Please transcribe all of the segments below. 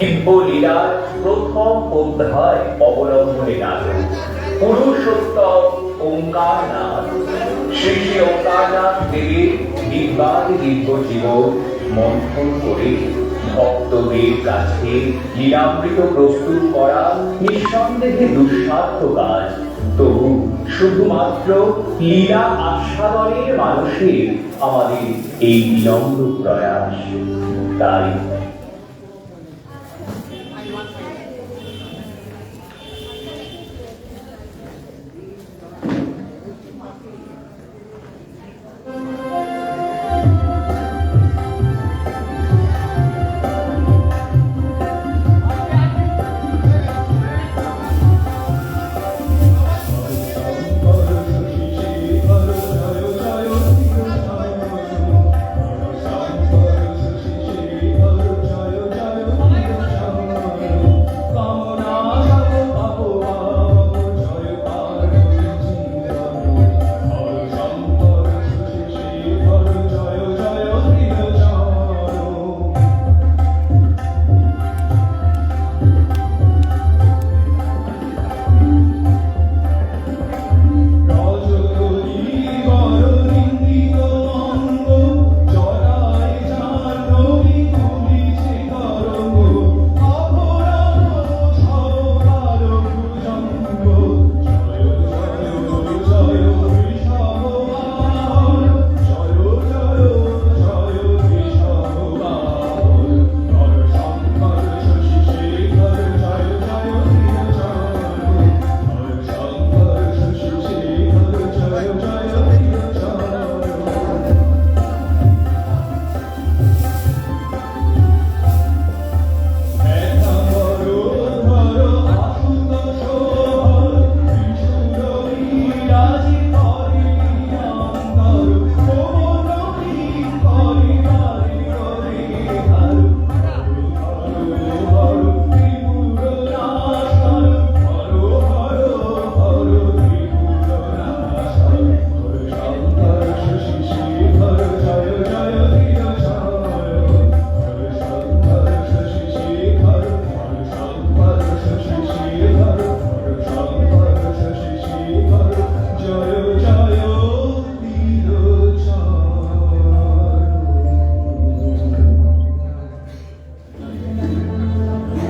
দিব্যলীলার প্রথম অধ্যায় অবলম্বনে নাটক পুরুষোত্তম ওঙ্কারনাথ। শ্রী শ্রী ওঙ্কারনাথ দেবের দিব্য জীবন মন্থন করে ভক্তদের কাছে লীলামৃত প্রস্তুত করা নিঃসন্দেহে দুঃসাধ্য কাজ। তবু শুধুমাত্র লীলা আস্বাদনের মানুষের আমাদের এই বিনম্র প্রয়াস। তাই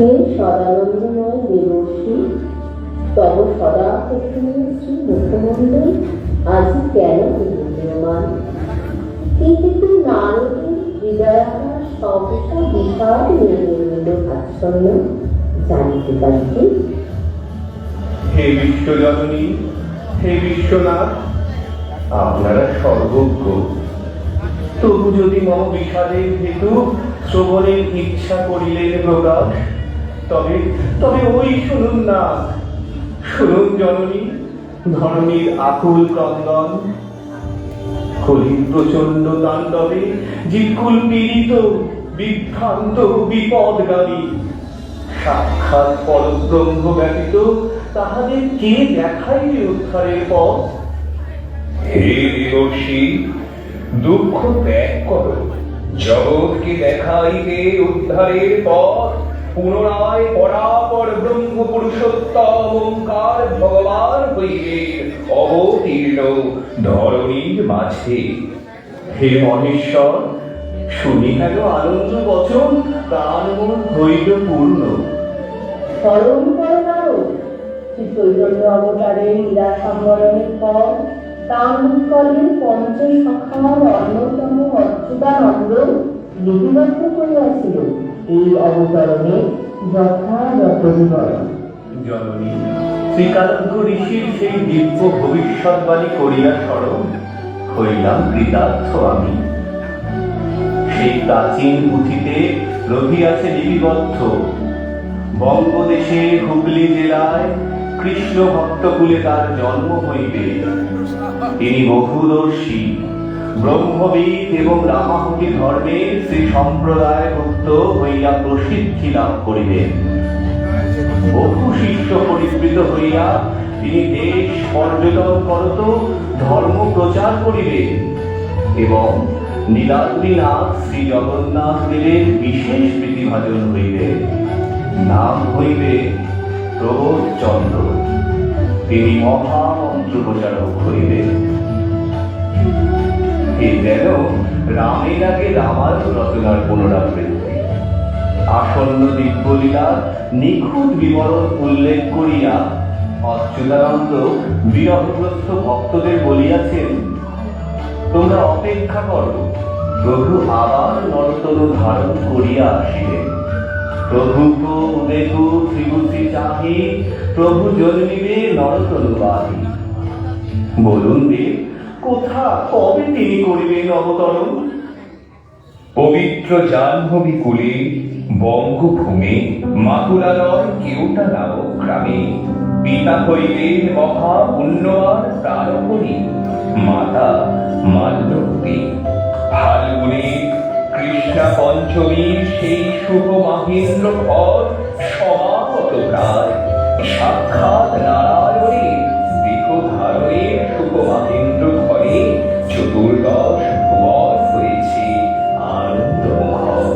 হে সদানন্দময় দেবর্ষি, তব সদা শ্রী মুখমণ্ডল আজি কেন বিদ্যমান? কিন্তু নারদের হৃদয়াকাশ সহসা বিশাল নির্মল আচ্ছন্ন জানিতে পারিতে। হে বিশ্বজননী, হে বিশ্বনাথ, আপনারা সর্বজ্ঞ। তবু যদি মম বিষাদের হেতু শ্রবণের ইচ্ছা করিলেন প্রকাশ, তবে তবে ওই শুনুন না, শুনুন জননী ধরণীর আকুল ক্রন্দন। কলির প্রচন্ড তাণ্ডবে জিকুল পীড়িত বিভ্রান্ত বিপদগামী। সাক্ষাৎ পরব্রহ্ম ব্যতীত তাহাদের কে দেখাইবে উদ্ধারের পথ? হে দেবর্ষি, দুঃখ ত্যাগ করো, জগৎকে দেখাইবে উদ্ধারের পথ। পুনরায় পরাপর ব্রহ্ম পুরুষোত্তম ওঙ্কার ভগবান হইবে অবতীর্ণ ধরণীর মাঝে। হে মহেশ্বর, শুনি গেল আনন্দ বচন, প্রাণ মন হইল পূর্ণ। স্মরণ করো নারদ, শ্রী চৈতন্য অবতারের লীলা সংবরণের পর তাম্রকলের পঞ্চসখার অন্যতম অচ্যুতানন্দ লিপিবদ্ধ করিয়াছিল এই অবতরণে যথাযথ বিবরণ। জননী, শ্রীকালজ্ঞ ঋষির সেই দিব্য ভবিষ্যৎবাণী করিয়া স্মরণ হইলাম কৃতার্থ আমি। সেই প্রাচীন পুঁথিতে রহিয়াছে লিপিবদ্ধ, বঙ্গদেশে হুগলি জেলায় কৃষ্ণ ভক্তকুলে তার জন্ম হইবে। তিনি বহুদর্শী ব্রহ্মবিদ এবং রামাহুতি ধর্মে শ্রী সম্প্রদায়ভুক্ত হইয়া প্রসিদ্ধি লাভ করিবেন। বহু শিষ্য পরিবৃত হইয়া তিনি দেশ পর্যটন করত ধর্ম প্রচার করিবেন এবং নীলাদ্রিনাথ শ্রী জগন্নাথ দেবের বিশেষ প্রীতিভাজন হইবে, নাম হইবে প্রবোধ চন্দ্র। তিনি মহামন্ত্র প্রচারক হইবেন। এ যেন রামের আগে রামায়ণ রচনার পুনরাবৃত্তি। আসন্ন দিব্যলীলার নিখুঁত বিবরণ উল্লেখ করিয়া অচ্যুতানন্দ বিরহগ্রস্ত ভক্তদের বলিয়াছেন, তোমরা অপেক্ষা করো, প্রভু আবার নরতনু ধারণ করিয়া আসিলেন। প্রভুকে দেখু ত্রিভুতি চাহি, প্রভু জন্মিবে নরতনু বাহি। বলুন দেব, কোথা কবে তিনি করিবেন অবতরণ? পবিত্র জাহ্নবী কুলে বঙ্গভূমে মাতুলালয় কেউটা নামক গ্রামে পিতা হইলেন মহা পুণ্যবান প্রাণপণী, মাতা মাল্যবতী। ফাল্গুনে কৃষ্ণা পঞ্চমীর সেই শুভ মাহেন্দ্র ঘর সমাগত প্রায়, সাক্ষাৎ নারায়ণের দেহ ধারণে শুভ মাহেন্দ্র ঘরে চতুর্দশ ভুবন হয়েছে আনন্দমুখর।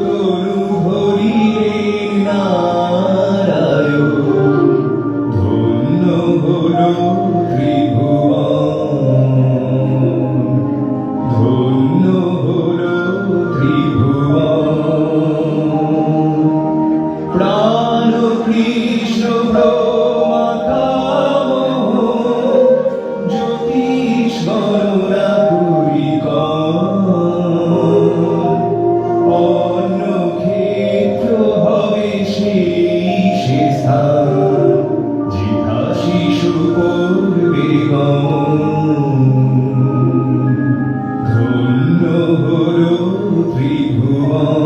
তনু ধরিলেন নারায়ণ, ধন্য হলো ত্রিভুবন, ধন্য হলো ত্রিভুবন। প্রাণ কৃষ্ণ ব্রহ্মাকামহ, জ্যোতিষ গণনা পুরী অন্য ক্ষেত্র হবে সেই সে স্থান, যেথা শিশু করবে ধন্য হলো ত্রিভুবন।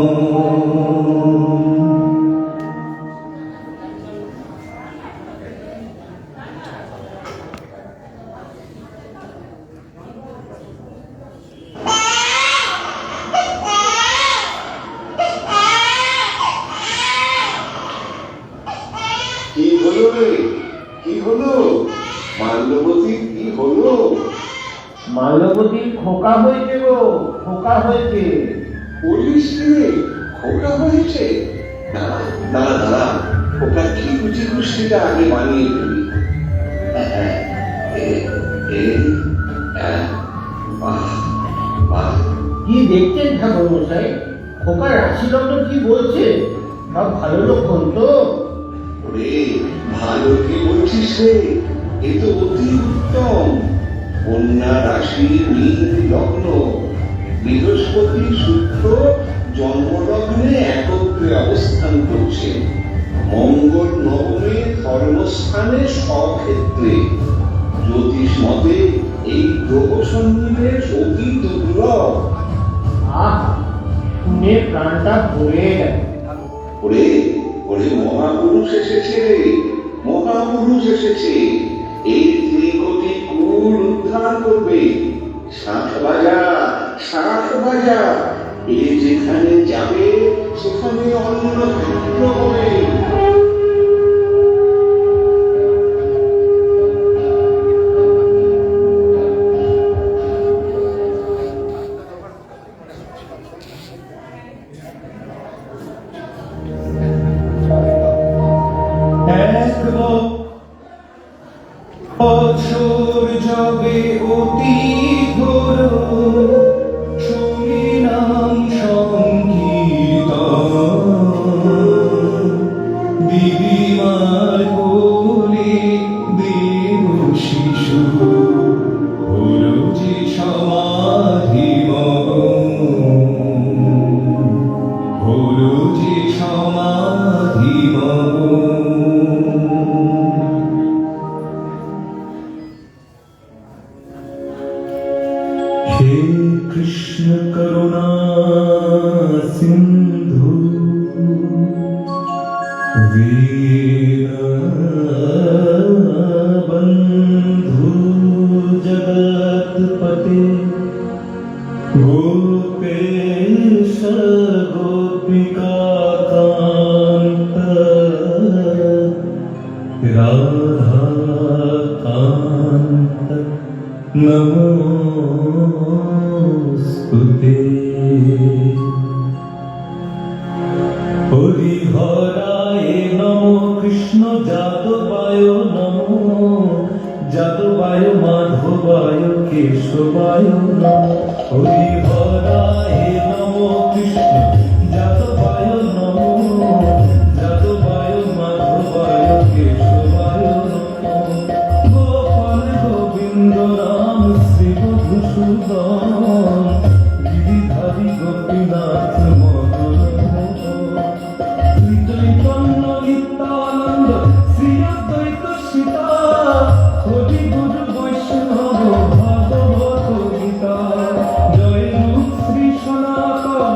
কি হলো রে, কি হলো? মাল্যবতী কি হলো? মাল্যবতীর খোকা হয়েছে গো, খোকা হয়েছে। বলিস রে, খোকা হয়েছে? দাঁড়া দাঁড়া দাঁড়া, খোকা কি কুচি কুষ্টিটা আগে বানিয়ে ফেলি। বাহ বাহ, কি দেখছেন ঠাকুর মশাই? খোকার রাশি লগ্ন কি বলছে? সব ভালো লক্ষণ তো? ওরে ভালো কি বলছিস রে, এ তো অতি উত্তম। কন্যা রাশি মীন লগ্ন, বৃহস্পতি শুক্র জন্মলগ্নে একত্রে অবস্থান করছে। মঙ্গল নবমে ধর্মস্থানে স্বক্ষেত্রে। জ্যোতিষ মতে এই গ্রহ সন্নিবেশ অতি দুর্লভ। আহ, শুনে প্রাণটা ভরে গেল। ওরে ওরে, মহাপুরুষ এসেছে রে, মহাপুরুষ এসেছে। এই ত্রিকোটি কুল উদ্ধার করবে। শাঁখ বাজা, শাঁখ বাজা, এ যেখানে যাবে সেখানে অন্য ক্ষেত্র হবে। এক বছর যবে অতি ঘোর, শুনিলাম সংকীর্তন। দিদিমার কোলে দেব শিশু, হলো যে সমাধি মগন, হলো যে সমাধি মগন। হে কৃষ্ণ করুণা সিন্ধু, বন্ধু জগৎপতে, গোপেশ গোপিকা কান্ত, রাধা কান্ত নমস্তুতে। হরিহরায় নমো, কৃষ্ণ যাদবায় নমো, যাদবায় মাধবায় কেশবায় নমো। হরিহরায় নমো, কৃষ্ণ যাদবায় নমো, যাদবায় মাধবায় কেশবায় নমো। গোপাল গোবিন্দ রাম শ্রী মধুসূদন, গিরিধারী গোপীনাথ মদন মোহন। শ্রী চৈতন্য নিত্যানন্দ শ্রী অদ্বৈত সীতা, হরি গুরু বৈষ্ণব ভাগবত গীতা। জয় রূপ শ্রী সনাতন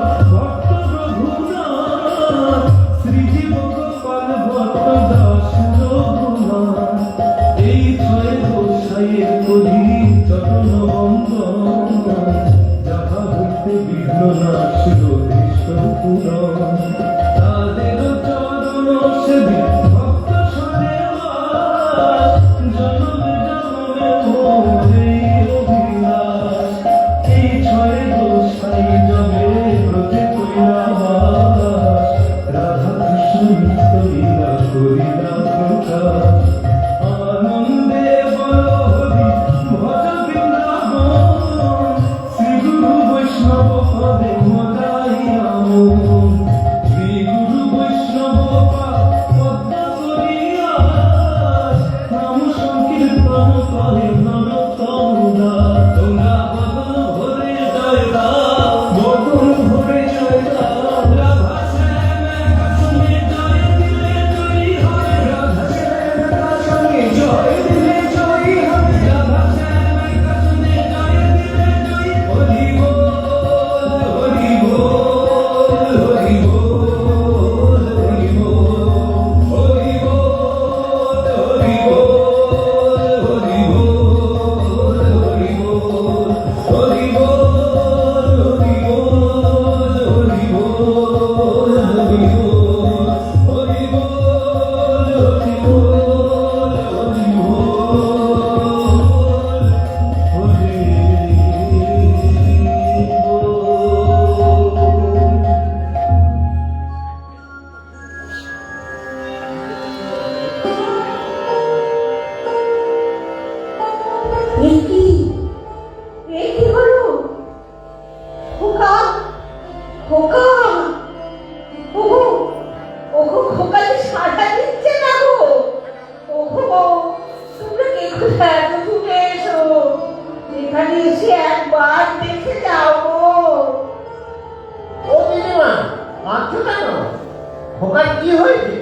খোকার কি হয়েছে?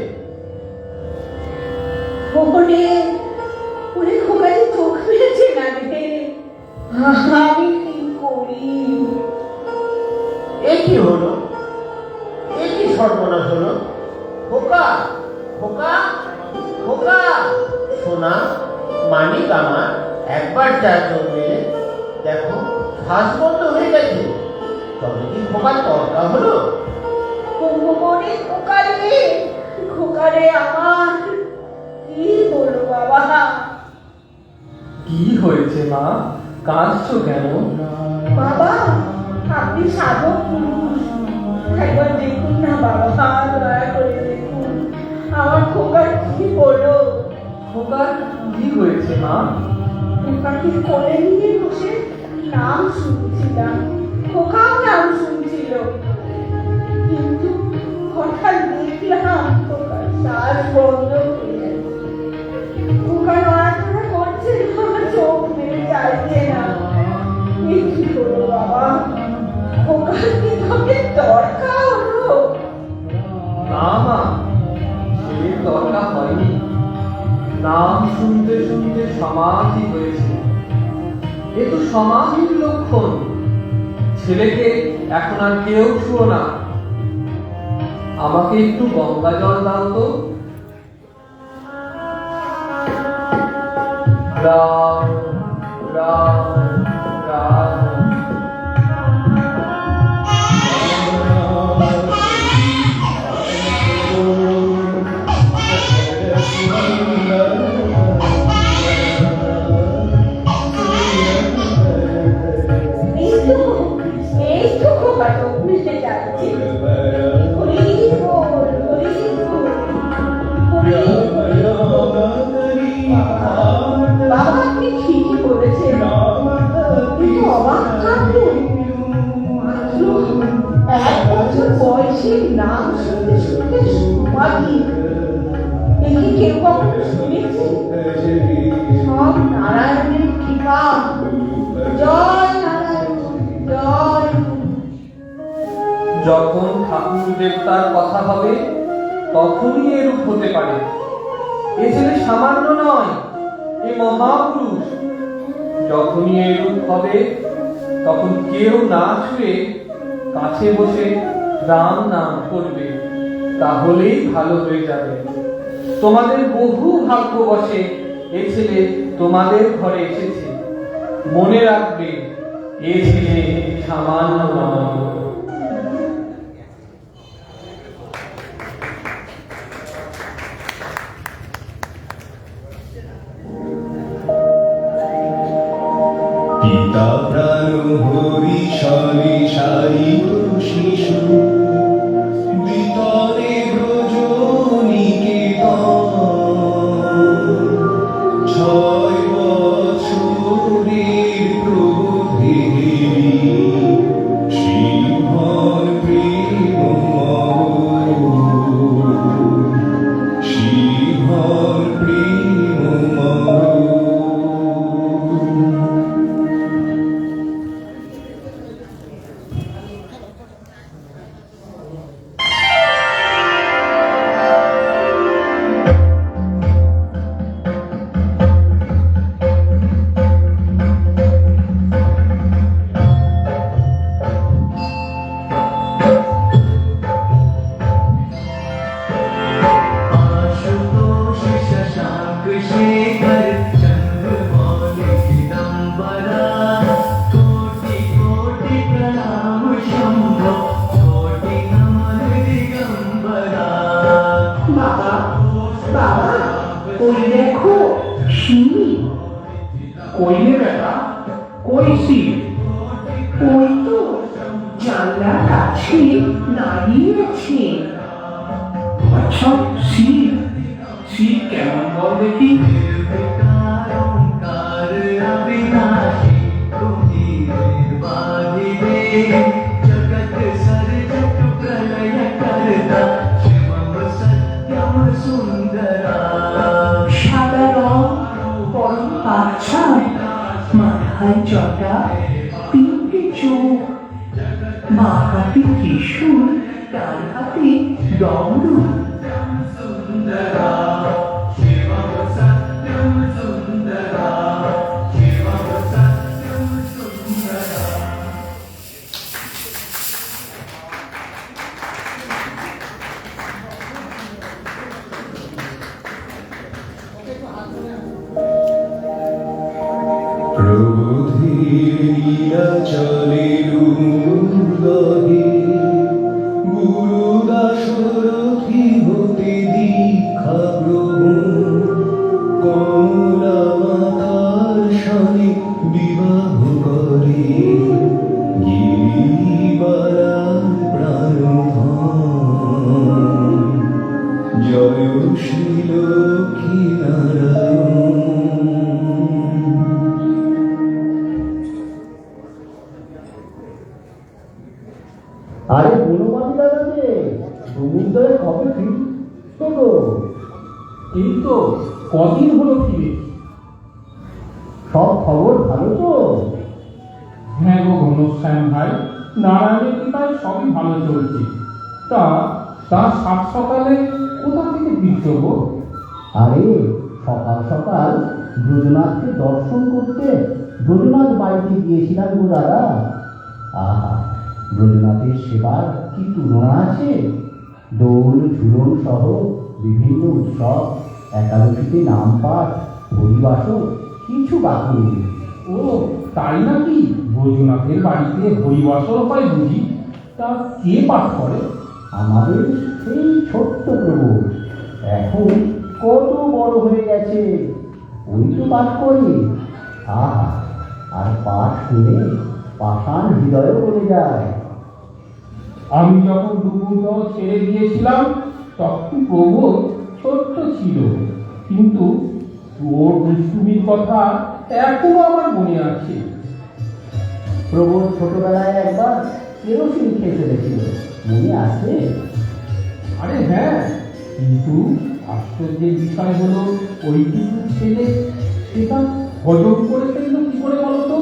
ওরে ওরে খোকাটি চোখ ফেলেছে না রে, আমি কি করি? এ কি হলো? এ কি সর্বনাশ হলো? খোকা, খোকা, খোকা, সোনা, মানিক আমার, একবার যা চলবে দেখো শ্বাস বন্ধ হয়ে গেছে। তবে কি খোকার তরকা হলো? ওরে খোকারে, খোকারে আমার, কি হলো বাবা? কি হয়েছে মা, কাঁদছো কেন? বাবা, আপনি সাধক পুরুষ, একবার দেখুন না বাবা, দয়া করে দেখুন আমার খোকার কি হলো। খোকার কি হয়েছে মা? খোকাকে কোলে নিয়ে বসে নাম শুনছিলাম, খোকাও নাম শুনছিল, কিন্তু হঠাৎ দেখলাম খোকার শ্বাস বন্ধ হয়ে গেছে। খোকা নড়াচড়া করছে, আমার চোখ মেরে চাইছে না। এই কি হলো বাবা? খোকার কি তোকে দরকার হলো? না মা, সে দরকার হয়নি। নাম শুনতে শুনতে সমাধি হয়েছে। এ তো সমাধির লক্ষণ। ছেলেকে এখন আর কেউ ছুঁয়ো না। আমাকে একটু গঙ্গা জল দাও তো। রাম রাম রাম। এই তো খোকা চোখ মিশে যাচ্ছে। হরি বল, হরি বল, হরি বল। বাবা আপনি ঠিকই বলেছেন, কিন্তু অবাক কাণ্ড, মাত্র 1 বছর বয়সে নাম শুনতে শুনতে সমাধি। দেখি কেউ কখনো শুনেছে? সব নারায়ণের কৃপা। জয় নারায়ণ, জয়। যখন ঠাকুর দেবতার কথা হবে তখনই এরূপ হতে পারে। এ ছেলে সামান্য নয়, এ মহাপুরুষ। যখনই এরূপ হবে তখন কেউ না ছুঁয়ে কাছে বসে রাম নাম করবে, তাহলেই ভালো হয়ে যাবে। তোমাদের বহু ভাগ্য বসে এ ছেলে তোমাদের ঘরে এসেছে। মনে রাখবে, এ ছেলে সামান্য নয়। পিতা প্রাণ হরি সারি সারি শিশু বিতরে ব্রজনিকেতন 6 বছরের প্রবোধে শিবর প্রেমময়, শিবর প্রেমময়। आशुतोष शशांक शेखर चंद्रमौलि चिदंबरा कोटि कोटि प्रणाम शंभो कोटि नमन दिगंबरा। বাবা, বাবা, ওই দেখো শিব। কই রে বেটা, কই শিব? ওই তো জানলার কাছে দাঁড়িয়ে আছে। আচ্ছা, শিব? শিব কেমন বল দেখি? निर्विकार ओंकार अविनाशी तुमि निर्वाहिने जगत सर्जक प्रलय करता शिवम सत्यम सुंदरा। সাদা রং, পরম আচ্ছা, মাথায় জটা, 3টে চোখ, মা হাতে ত্রিশূল, তার হাতে डमरू सुंदरा शिवं सत्यं सुंदरा शिवं सत्यं सुंदरा প্রবোধের চলে রুদহে গুরুদাসরথি হতে দীক্ষা গ্রহণ কমলা মাতার সনে বিবাহ করে গিরিবালার প্রাণধন জয় শ্রী লক্ষ্মী নারায়ণ। আরে বনমালী দাদা যে সমুদ্রে কবে ফিরতো গো? এই তো কদিন হলো ফিরে। সব খবর ভালো তো? হ্যাঁ গো ঘনশ্যাম ভাই, নারায়ণের কৃপায় সবই ভালো চলছে। তা তার সাত সকালে কোথা থেকে ফিরছো গো? আরে সকাল সকাল ব্রজনাথকে দর্শন করতে ব্রজনাথ বাড়িতে গিয়েছিলাম গো দাদা। আহা, ব্রজনাথের সেবার কি তুলনা আছে? দোল ঝুলন সহ বিভিন্ন উৎসব, একাদশীতে নাম পাঠ, হরিবাসর, কিছু বাকি নেই। ও তাই নাকি? বৈজনাথের বাড়িতে হরিবাসর হয় বুঝি? তা কে পাঠ করে? আমাদের সেই ছোট্ট প্রভু এখন কত বড় হয়ে গেছে, ওই তো পাঠ করি। আহা, আর পাঠ শুনে পাষাণ হৃদয়ও বলে যায়। আমি যখন ডুবুর ছেড়ে দিয়েছিলাম তখন প্রভু ছোট্ট ছিল, কিন্তু ওর দুষ্টুমির কথা এখনো আমার মনে আছে। প্রভুর ছোটবেলায় একবার কেরোসিন খেয়ে ফেলেছিল, মনে আছে? আরে হ্যাঁ, কিন্তু আশ্চর্যের বিষয় হলো ওইটুকু ছেলে সেটা হজম করে ফেললো কি করে বলতো?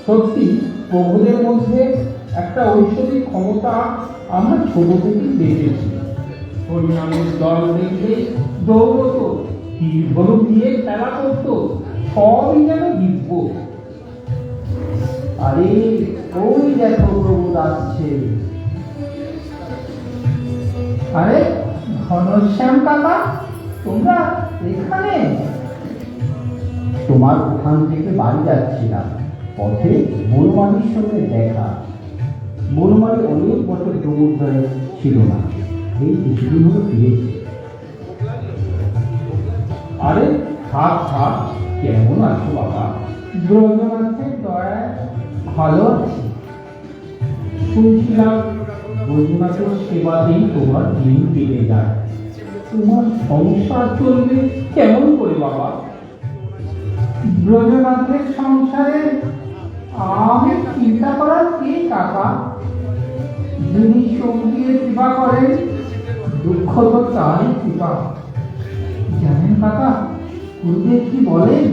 সত্যি প্রভুদের মধ্যে একটা ঐশ্বরিক ক্ষমতা আমরা ছোট থেকেই দেখেছি। হরিনামের দল দেখলে দৌড়তো, তীর ধনুক দিয়ে খেলা করতো, সবই যেন দিব্য। আরে ওই দেখো প্রভু আসছে। আরে ঘনশ্যাম কাকা, তোমরা এখানে? তোমার ওখান থেকে বাড়ি যাচ্ছিলাম, পথে বনমালীর সঙ্গে দেখা। বনমালী অনেক বছর ডুবুর ধরে ছিল না, এই কিছুদিন হলো ফিরেছে। আরে থাক থাক, কেমন আছো বাবা? ব্রজনাথের দয়ায় ভালো আছি। শুনছিলাম ব্রজনাথের সেবাতেই তোমার দিন কেটে যায়। তোমার সংসার চলবে কেমন করে বাবা? ব্রজনাথের সংসারে আমি চিন্তা করার কে কাকা? যিনি সঙ্গীর কৃপা করেন, দুঃখ তো তারই কৃপা। জানেন কাকা, গুরুদেব কি বলেন?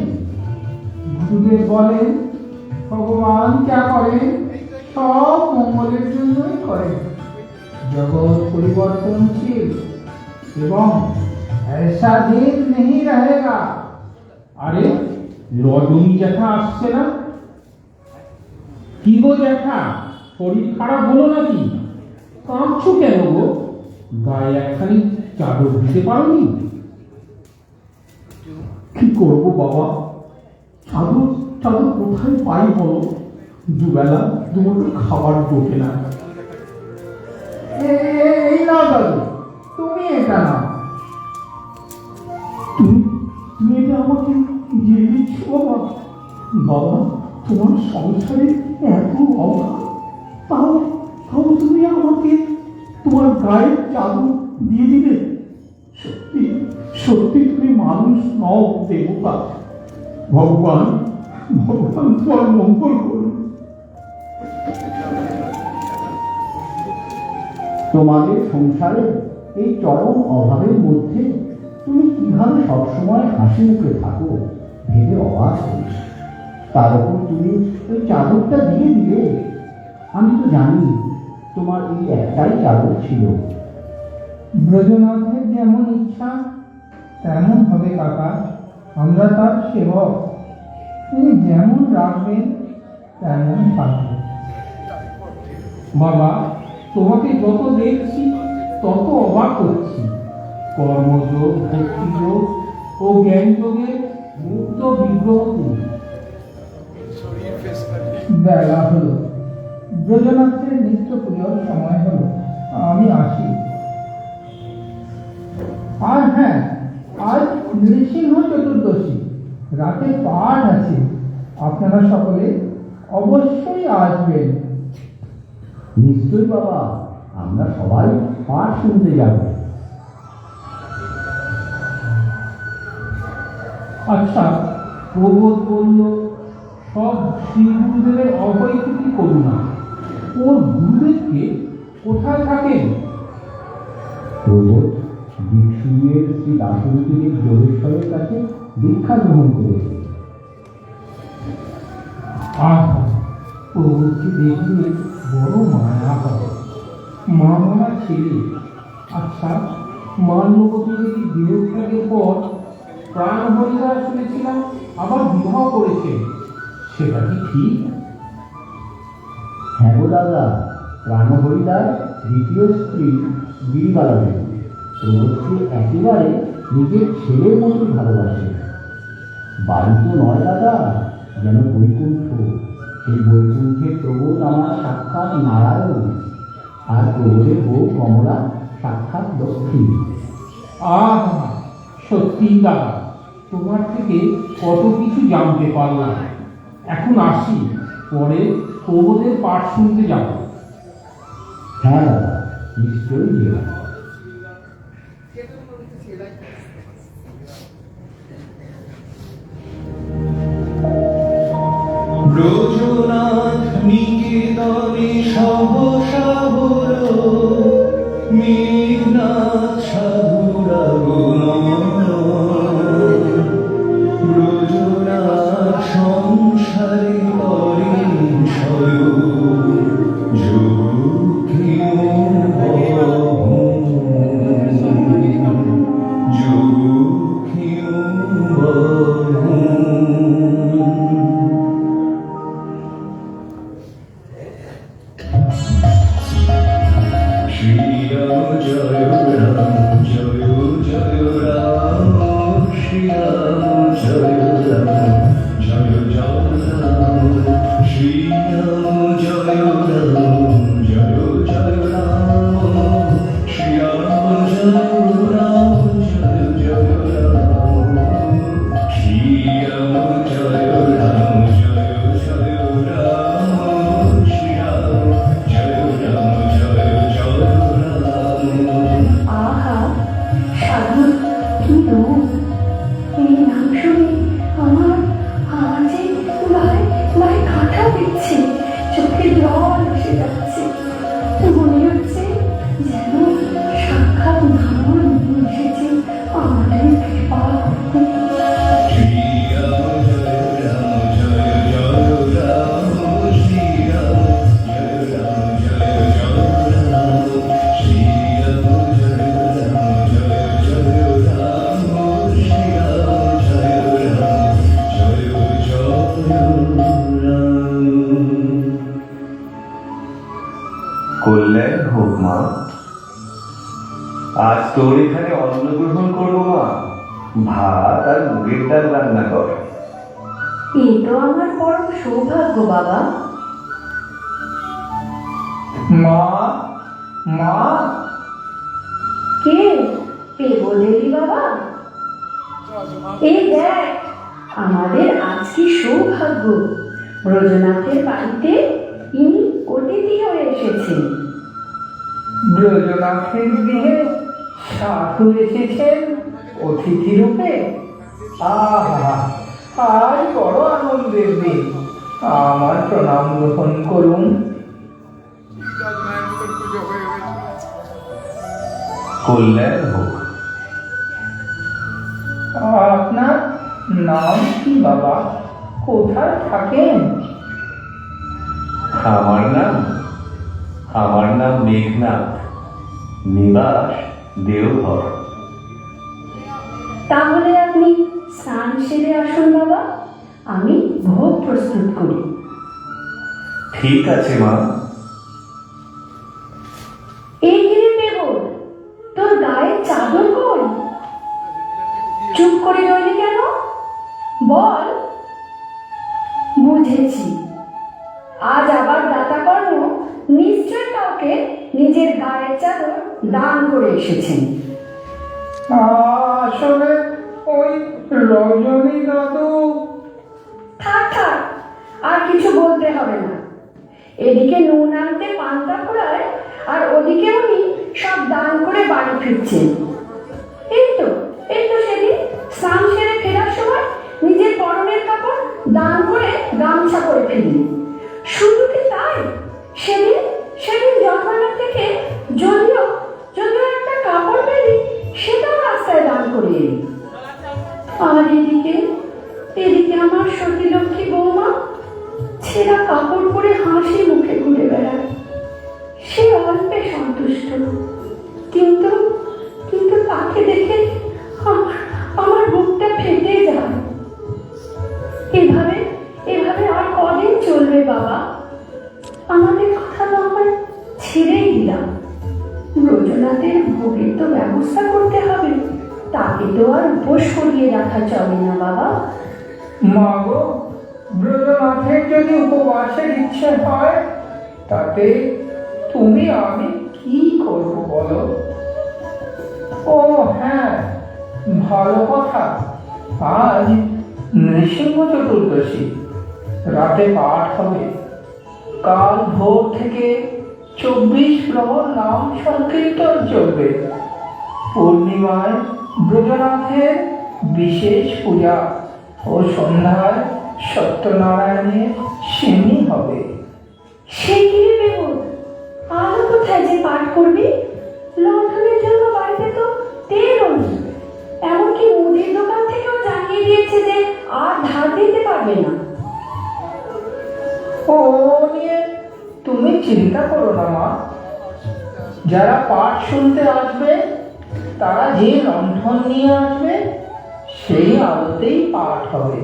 গুরুদেব বলেন ভগবান যা করেন সব মঙ্গলের জন্যই করেন। জগৎ পরিবর্তনশীল এবং ऐसा देख नहीं रहेगा। আরে রজনী জ্যাঠা আসছে না? কি গো জ্যাঠা, শরীর খারাপ হলো নাকি? কাঁদছো কেন গো? গায়ে একখানি চাদর দিতে পারোনি? কি করবো বাবা, চাদর চাদর কোথায় পাই বলো? দুবেলা দুমুঠো খাবার জোটে না। এই নাও দাদু, তুমি এটা নাও। তুমি এটা আমাকে দিয়ে দিচ্ছ বাবা? বাবা, তোমার সংসারে এত অভাব, তাও তাও তুমি আমাকে তোমার গায়ের চাদর দিয়ে দিলে? সত্যি সত্যি তুমি মানুষ নও দেবতা। ভগবান ভগবান তোমার মঙ্গল করুন। তোমাদের সংসারে এই চরম অভাবের মধ্যে তুমি কিভাবে সবসময় হাসি মুখে থাকো ভেবে অবাক হই। তার উপর তুমি ওই চাদরটা দিয়ে দিলে। আমি তো জানি তোমার এই একটাই চাদর ছিল। ব্রজনাথের যেমন ইচ্ছা তেমন হবে কাকা, আমরা তার সেবক। তিনি যেমন রাখবেন তেমন থাকবে। বাবা, তোমাকে যত দেখছি তত অবাক হচ্ছি। কর্মযোগ, ভক্তিযোগ ও জ্ঞানযোগের মুক্ত বিগ্রহ তুমি। বেলা হলো, ব্রজনাথের নিত্য প্রিয়র সময় হলো, আমি আসি। আর হ্যাঁ, আজ নৃসিংহ চতুর্দশী, রাতে পাঠ আছে। আপনারা সকলে অবশ্যই আসবেন। নিশ্চয়ই বাবা, আমরা সবাই পাঠ শুনতে যাব। আচ্ছা, প্রবোধ বলল সব শ্রী গুরুদেবের অবৈকুটি করুণা। ওর গুরুদেবকে কোথায় থাকেন? প্রবোধ বিষ্ণুয়ের শ্রী দাসরূপিণীর যোগেশ্বরের কাছে দীক্ষা গ্রহণ করেছে। আহা, প্রবোধকে দেখলে বড় মায়া হয়। মা মামা ছেলে। আচ্ছা, মান্যবতী দেবী দেহত্যাগের পর প্রাণ হরিদাস শুনেছিলাম আবার বিবাহ করেছে, সেটা কি ঠিক? হ্যাঁ গো দাদা, প্রাণহরিদার দ্বিতীয় স্ত্রী গিরিবালা দেবী প্রবোধকে একেবারে নিজের ছেলের মতো ভালোবাসে। বাড়ি তো নয় দাদা, যেন বৈকুণ্ঠ। সেই বৈকুণ্ঠে প্রবোধ আমার সাক্ষাৎ নারায়ণ, আর প্রবোধের বউ কমলা সাক্ষাৎ লক্ষ্মী। আহা, সত্যি দাদা, তোমার থেকে কত কিছু জানতে পারলাম। এখন আসি, পরে প্রবোধের পাঠ শুনতে যাব। হ্যাঁ দাদা, নিশ্চয়ই যেও। ব্রজনাথ নিকেতনে সহসা হলো, মেঘনাথ সাধুরা গুণন। ব্রজনাথ সংসারে করে শয়ন, যোগক্ষেম বহন, যোগক্ষেম বহন। শ্রীরাম জয় রাম, জয় জয় রাম, শ্রীরাম জয় রাম, জয় জয় রাম, শ্রীরাম জয় রাম, জয় জয় রাম, শ্রীরাম জয় রাম, জয় জয় রাম, শ্রীরাম জয় রাম, জয় জয় রাম, শ্রীরাম জয় রাম, জয় জয় রাম। আহা, সাধু কি রূপ! এই নাম শুনে আমার যে গায়ে কাঁটা দিচ্ছে, চোখে জল এসে যাচ্ছে। মনে হচ্ছে যেন সাক্ষাৎ নারায়ণ এসেছে আমাদের কৃপা করতে। শ্রীরাম জয় রাম, জয় জয় রাম, শ্রীরাম জয় রাম, জয় জয় রাম, শ্রীরাম জয় রাম, জয় জয় রাম, শ্রীরাম জয় রাম, জয় জয় রাম। কল্যাণ হোক মা। আজ তোর এখানে অন্ন গ্রহণ করবো মা। ভাত আর মুগের ডাল রান্না কর। এ তো আমার পরম সৌভাগ্য বাবা। মা, মা, কে পেবদেবী বাবা? এই দেখ, আমাদের আজ কি সৌভাগ্য! ব্রজনাথের বাড়িতে ইনি অতিথি হয়ে এসেছেন। ব্রজনাথের গৃহে সাধু এসেছেন অতিথি রূপে। আহা, আজ বড় আনন্দের দিন। আমার প্রণাম গ্রহণ করুন। কল্যাণ হোক। আপনার নাম কি বাবা? কোথায় থাকেন? আমার নাম মেঘনাথ, নিবাস দেওঘর। তাহলে আপনি স্নান সেরে আসুন বাবা, আমি ভোগ প্রস্তুত করি। ঠিক আছে মা। এই গিরে দেবর, তোর গায়ের চাদর কই? চুপ করে রইলি কেন? বল। বুঝেছি, আজ আবার দাতা কর্ম নিশ্চয় কাউকে নিজের গায়ের চাদর দান করে এসেছেন। আসলে ওই রজনী দাদু। থাক থাক, আর কিছু বলতে হবে না। এদিকে নুন আনতে পান্তা ফোড়ায়, আর ওদিকে উনি সব দান করে বাড়ি ফিরছেন। এই তো সেদিন স্নান সেরে ফেরার সময় নিজের পরনের কাপড় দান করে গামছা করে ফেলি। শুধু কি তাই, সেদিন জন্মানোর থেকে যদিও একটা কাপড় পেলি, সেটাও রাস্তায় দান করে এলি। আর এদিকে আমার সতীলক্ষ্মী বৌমা ছেঁড়া কাপড় পরে হাসি মুখে ঘুরে বেড়ায়। সে অল্পে সন্তুষ্ট, কিন্তু তাকে দেখে আমার বুকটা ফেটে যায়। এভাবে আর কদিন চলবে বাবা? আমাদের কথা না হয় ছেড়েই দিলাম। ব্রজনাথের ভোগের তো ব্যবস্থা করতে হবে, তাকে তো আর উপোস করিয়ে রাখা চলে না বাবা। মা গো, ব্রজনাথের যদি উপবাসের ইচ্ছে হয়, তাতে তুমি আমি কি করব বলো? ও হ্যাঁ, ভালো কথা, আজ নৃসিংহ চতুর্দশী, রাতে পাঠ হবে। কাল ভোর থেকে 24 প্রহর নাম সংকীর্তন চলবে। পূর্ণিমায় ব্রজনাথের বিশেষ পূজা ও সন্ধ্যায় সত্যনারায়ণের সিন্নি হবে। সে কি রে দেবর, আরো কোথায় যে পাঠ করবি? লণ্ঠনের জন্য বাড়িতে তো তেলও নেই। এমনকি মুদির দোকান থেকেও জানিয়ে দিয়েছে যে আর ধার দিতে পারবে না। ও নিয়ে তুমি চিন্তা করো না মা। যারা পাঠ শুনতে আসবে, তারা যে লণ্ঠন নিয়ে আসবে, সেই আলোতেই পাঠ হবে।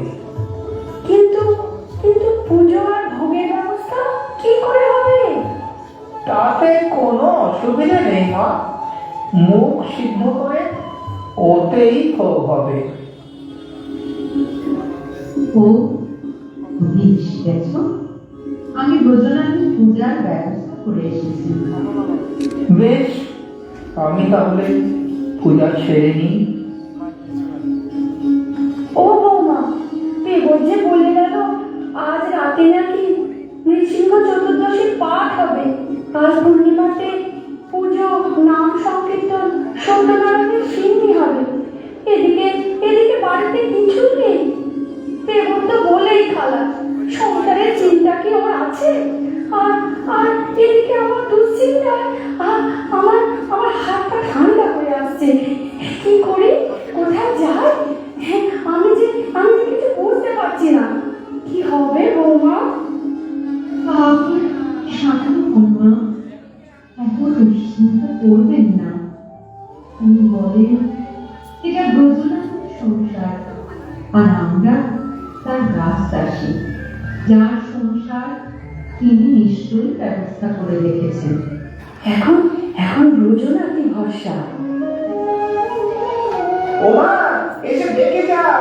কিন্তু পুজো আর ভোগের ব্যবস্থা কি করে হবে? তাতে কোনো অসুবিধা নেই মা। মুখ সিদ্ধ করে ওতেই ভোগ হবে। ও তুমি এসে গেছো? আমি ব্রজনাথের পূজার ব্যবস্থা করে এসেছি। বেশ, আমি তাহলে পূজা সেরে নিই। ও বৌমা, দেবর যে বলে গেল আজ রাতে নাকি নৃসিংহ চতুর্দশীর পাঠ হবে। কাল পূর্ণিমাতে পুজো, নাম সংকীর্তন, সত্যনারায়ণের সিন্নি হবে। এদিকে বাড়িতে কিছু নেই। দেবর তো বলেই খালা, সংসারের চিন্তা কি ওর আছে? আর এদিকে আমার দুশ্চিন্তায় আমার হাতটা ঠান্ডা হয়ে আসছে। কি করি, কোথায় যাই? আমি যে কিছু বুঝতে পারছি না। কি হবে বৌমা? আপনি শান্ত বৌমা, এত দুশ্চিন্তা করবেন না। তিনি বলেন এটা ব্রজনাথের সংসার, আর আমরা তার রাজদাসী, যার সংসার তিনি নিশ্চয়ই ব্যবস্থা করে রেখেছেন। এখন ব্রজনাথই ভরসা। ওমা, এসে দেখে যাও,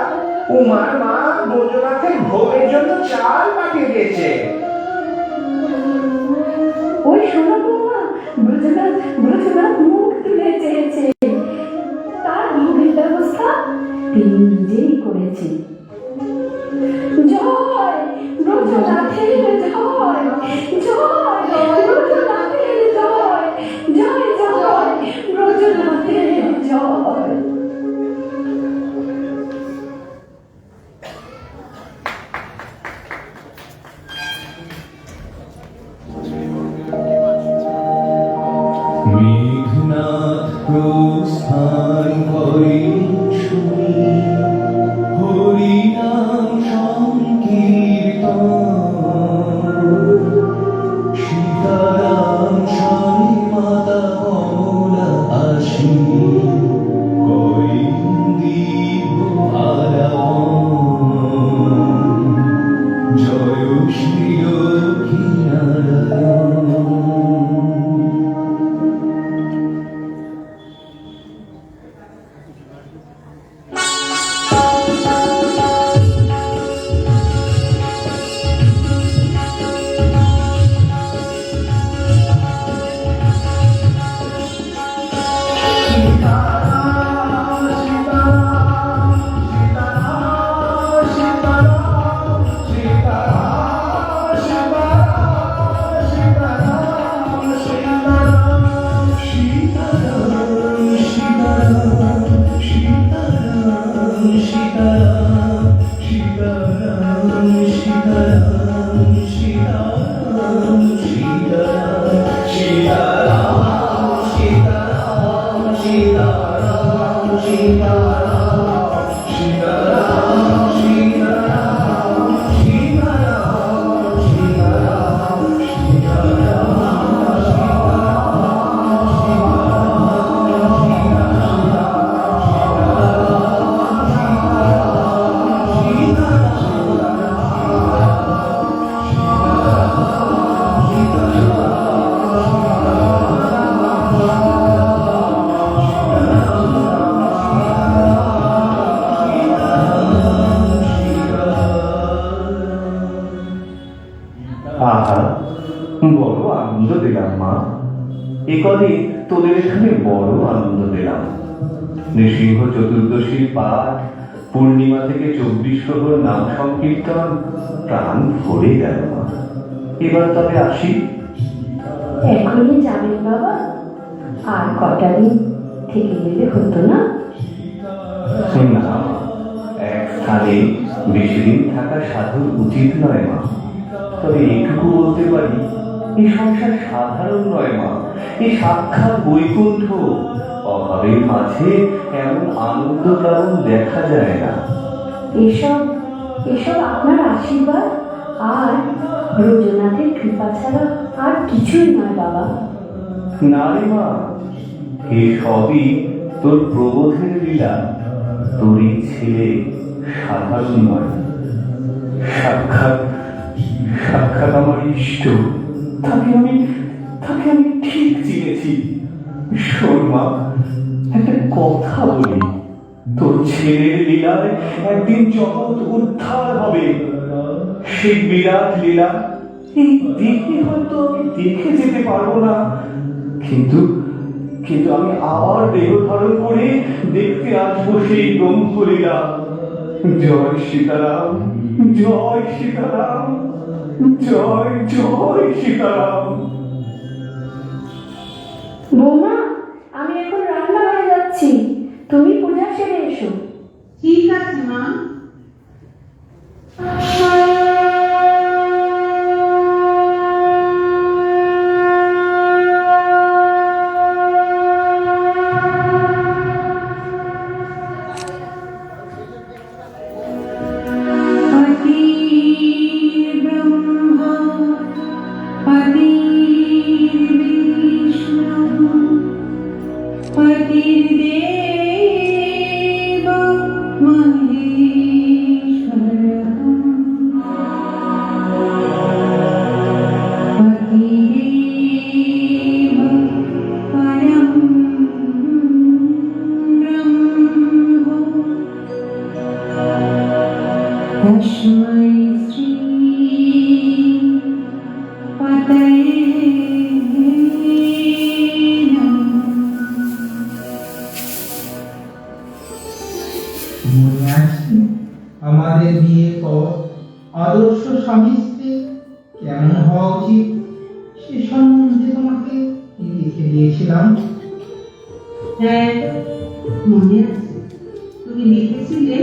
উমার মা ব্রজনাথের ভোগের জন্য চাল পাঠিয়ে দিয়েছে। ওই শোনো বৌমা, ব্রজনাথ মুখ তুলে চেয়েছে। তার ভোগের ব্যবস্থা তিনি নিজেই করেছে। জয় ব্রজনাথের জয়, জয় ব্রজনাথের জয়, জয় জয় ব্রজনাথের জয়। মেঘনাথ প্রস্থান করে শুনি হরিনাম সংকীর্তন। সীতারাম স্বামী মাতা কমলা আসি আহা, বড় আনন্দ দিলাম মা। একদিন তোদের এখানে বড় আনন্দ দিলাম। নৃসিংহ চতুর্দশীর পাঠ, পূর্ণিমা থেকে 24 প্রহর নাম সংকীর্তন, প্রাণ ভরে গেল মা। এবার তবে আসি। এখনই যাবেন বাবা? আর কটা দিন থেকে গেলে হতো না? না, এক স্থানে বেশি দিন থাকা সাধুর উচিত নয় মা। তবে এইটুকু বলতে পারি, এই সংসার সাধারণ নয় মা, এই সাক্ষাৎ বৈকুণ্ঠ। অভাবের মাঝে এমন আনন্দ তেমন দেখা যায় না। এসব এসব আপনার আশীর্বাদ আর ব্রজনাথের কৃপা ছাড়া আর কিছুই নয় বাবা। না রে মা, এই সবই তোর প্রবোধের লীলা। তোর এই ছেলে সাধারণ নয়, সাক্ষাৎ সাক্ষাৎ আমার ইষ্ট। তাকে আমি ঠিক চিনেছি। শোন মা, একটা কথা বলি। তোর ছেলের লীলায় একদিন জগৎ উদ্ধার হবে। সেই বিরাট লীলা এই দেখে হয়তো আমি দেখে যেতে পারবো না, কিন্তু কিন্তু আমি আবার দেহ ধারণ করে দেখতে আসবো সেই ব্রহ্মলীলা। জয় সীতারাম, জয় সীতারাম, জয় জয় সীতারাম। বৌমা, আমি এখন রান্না হয়ে যাচ্ছি, তুমি পূজা সেরে এসো। ঠিক আছে মা। মনে আছে আমাদের বিয়ের পর আদর্শ স্বামী স্ত্রী কেমন হওয়া উচিত সে সম্বন্ধে তোমাকে লিখে দিয়েছিলাম? হ্যাঁ, মনে আছে। তুমি লিখেছিলে,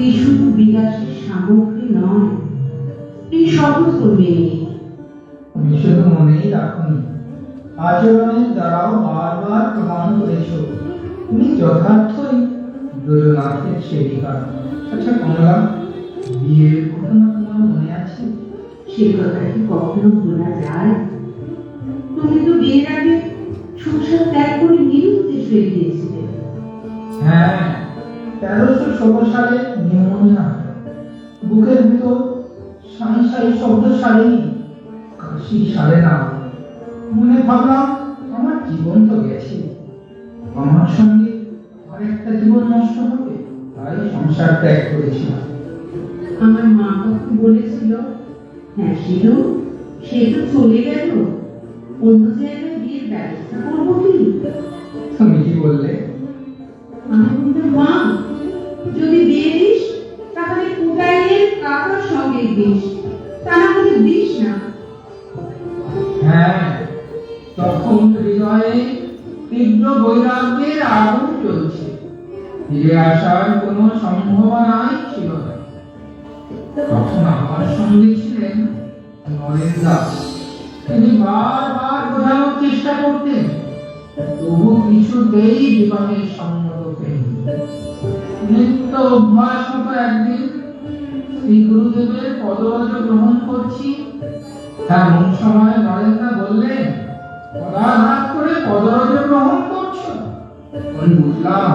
এই শুধু বিলাসের সামগ্রী নয়, এই সমস্ত মেয়ে। তুমি শুধু মনেই রাখনি, আচরণের দ্বারাও বারবার প্রমাণ করেছ তুমি যথার্থই ব্রজনাথের সেবিকা। আচ্ছা কমলা, বিয়ের ঘটনা তোমার মনে আছে? সে কথা কি কখনো ভোলা যায়? তুমি তো বিয়ের আগে সংসার ত্যাগ করে নিরুদ্দেশ হয়ে গিয়েছিলে। হ্যাঁ, 1316 সালে নিউমোনিয়া, বুকের ভিতর সাঁই শব্দ সারেনি, কাশি সারে না। মনে ভাবলাম আমার জীবন তো গেছে, আমার সঙ্গে আরেকটা জীবন নষ্ট হবে, তাই সংসার ত্যাগ করেছিলাম। আমার মা কখন বলেছিল, হ্যাঁ শিলু, সে তো চলে গেল, অন্য জায়গায় বিয়ের ব্যবস্থা করবো কি? তুমি কি বললে? আমি বললাম, মা যদি বিয়ে দিস তাহলে কুটাইয়ের কাকার সঙ্গে দিস, তা না হলে দিস না। হ্যাঁ, তখন হৃদয়ে তীব্র বৈরাগ্যের আগুন জ্বলছে, ফিরে আসার কোনো সম্ভাবনাই ছিল না। তখন আমার সঙ্গে ছিলেন নরেন দাস। তিনি বারবার বোঝানোর চেষ্টা করতেন, তবু কিছুতেই বিবাহের সম্মত হয়নি। নিত্য অভ্যাস মতো একদিন শ্রী গুরুদেবের পদরাজ গ্রহণ করছি, এমন সময় নরেন্দ্র বললেন, পদাঘাত করে পদরাজ গ্রহণ করছো? আমি বুঝলাম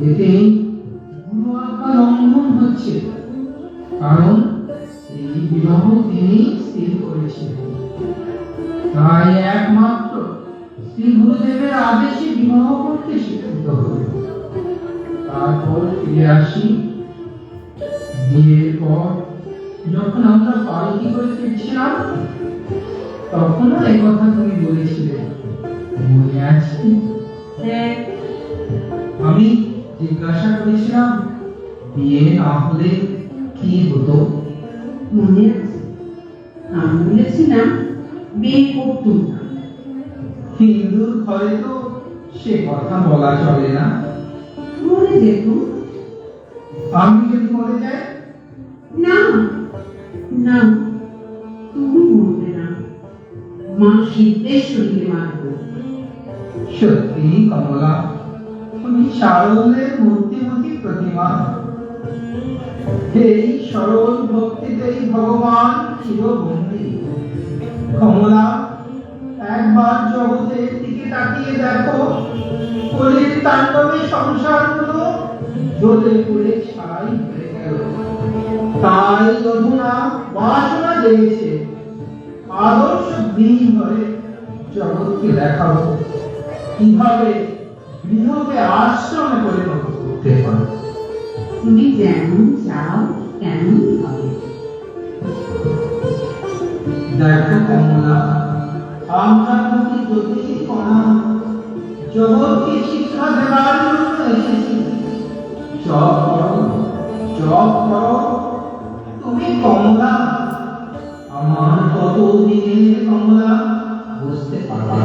এতে গুরু আজ্ঞা লঙ্ঘন হচ্ছে, কারণ এই বিবাহ তিনি স্থির করেছিলেন। তাই একমাত্র শ্রী গুরুদেবের আদেশে বিবাহ করতে স্বীকৃত হল। তারপর ফিরে আসি। বিয়ের পর যখন আমরা পালকি করে ফিরছিলাম, তখনও এই কথা তুমি বলেছিলে, মনে আছে? আমি জিজ্ঞাসা করেছিলাম বিয়ে না হলে কি হতো? মনে আছে? আমি বলেছিলাম বিয়ে করতুম না। হিন্দুর ঘরে তো সে কথা বলা চলে না। মরে যেত। আমি যদি মরে যাই? না না, তুমি মরবে না, মা সিদ্ধেশ্বরীকে মারবে। সত্যি কমলা, তুমি সারলের মূর্তিমতী প্রতিমা। এই সরল ভক্তিতেই ভগবান চিরবন্দী। কমলা, একবার জগতের দিকে তাকিয়ে দেখো, কলির তাণ্ডবে সংসারগুলো জ্বলে পুড়ে ছাই হয়ে গেল। তাই অধুনা বাসনা জেগেছে, আদর্শ দিন ধরে জগৎকে দেখাবো কিভাবে গৃহকে আশ্রমে পরিণত করতে পারে। তুমি যেমন চাও তেমনই হবে। দেখো কমলা, আমরা প্রতি জ্যোতির কণা, জগৎকে শিক্ষা দেওয়ার জন্য এসেছি। জপ করো, জপ করো। তুমি কমলা, আমার কত দিনের কমলা বুঝতে পারবে।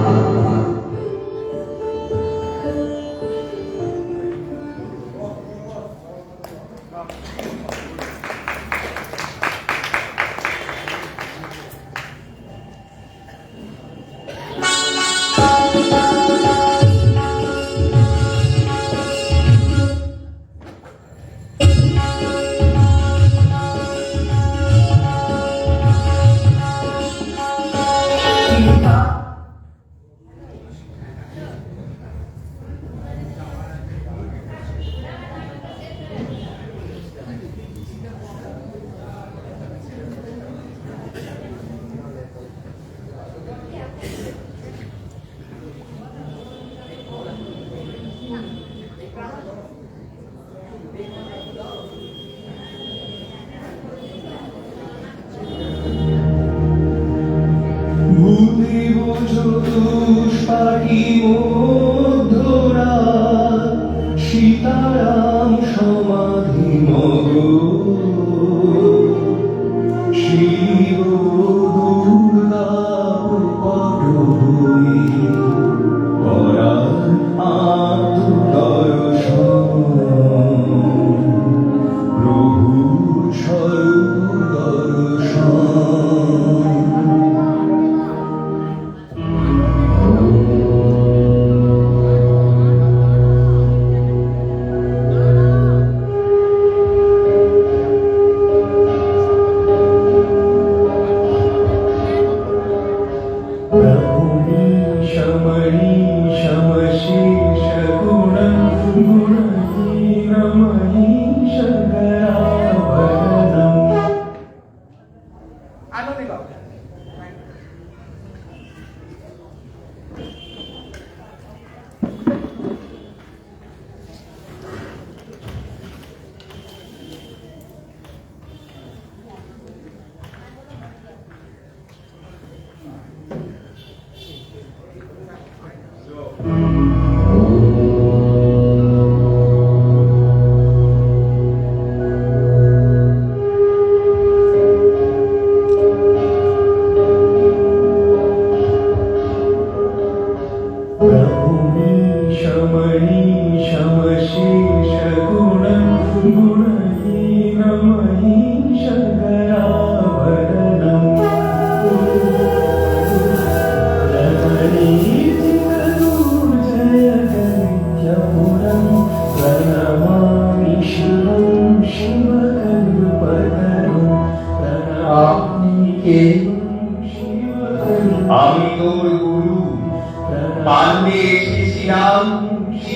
ভূদেব চতুষ্পাটি মধ্যরা সীতারাম সমাধি মগ শিব দুর্গা প্রকট হই করার আত্মদর্শন প্রভু স্বরূপ দর্শন।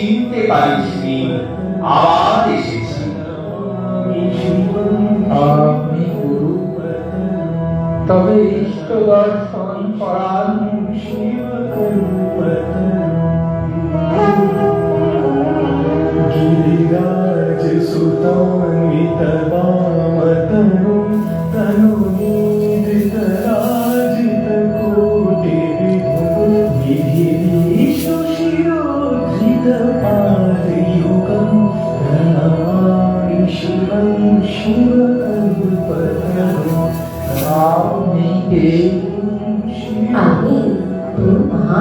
চিনতে পারিসনি, আবার এসেছি। আপনি গুরু, তবে ইষ্ট দর্শন করান। गिरिराज सुतान्वित वाम तनु तनु नीदित राजित कोटि विभु गिरीश शिरोधृत पादयुगं प्रणमामि शिवं शिवकल्पतरुं আপনি কে? আমি তোর মা।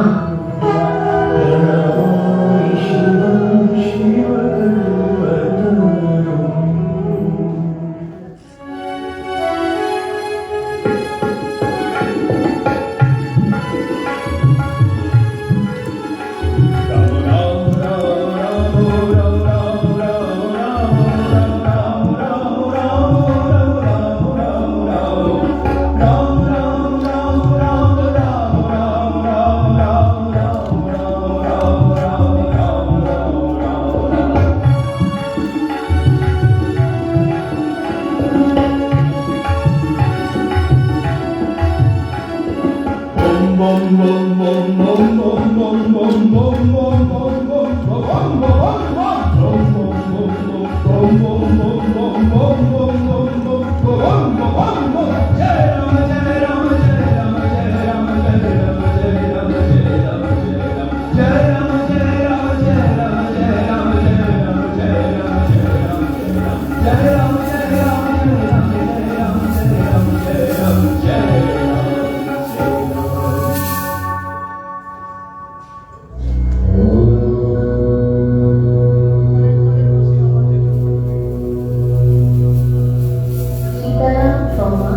प्रणमामि शिवं शिवकल्पतरुं সীতারাম শর্মা।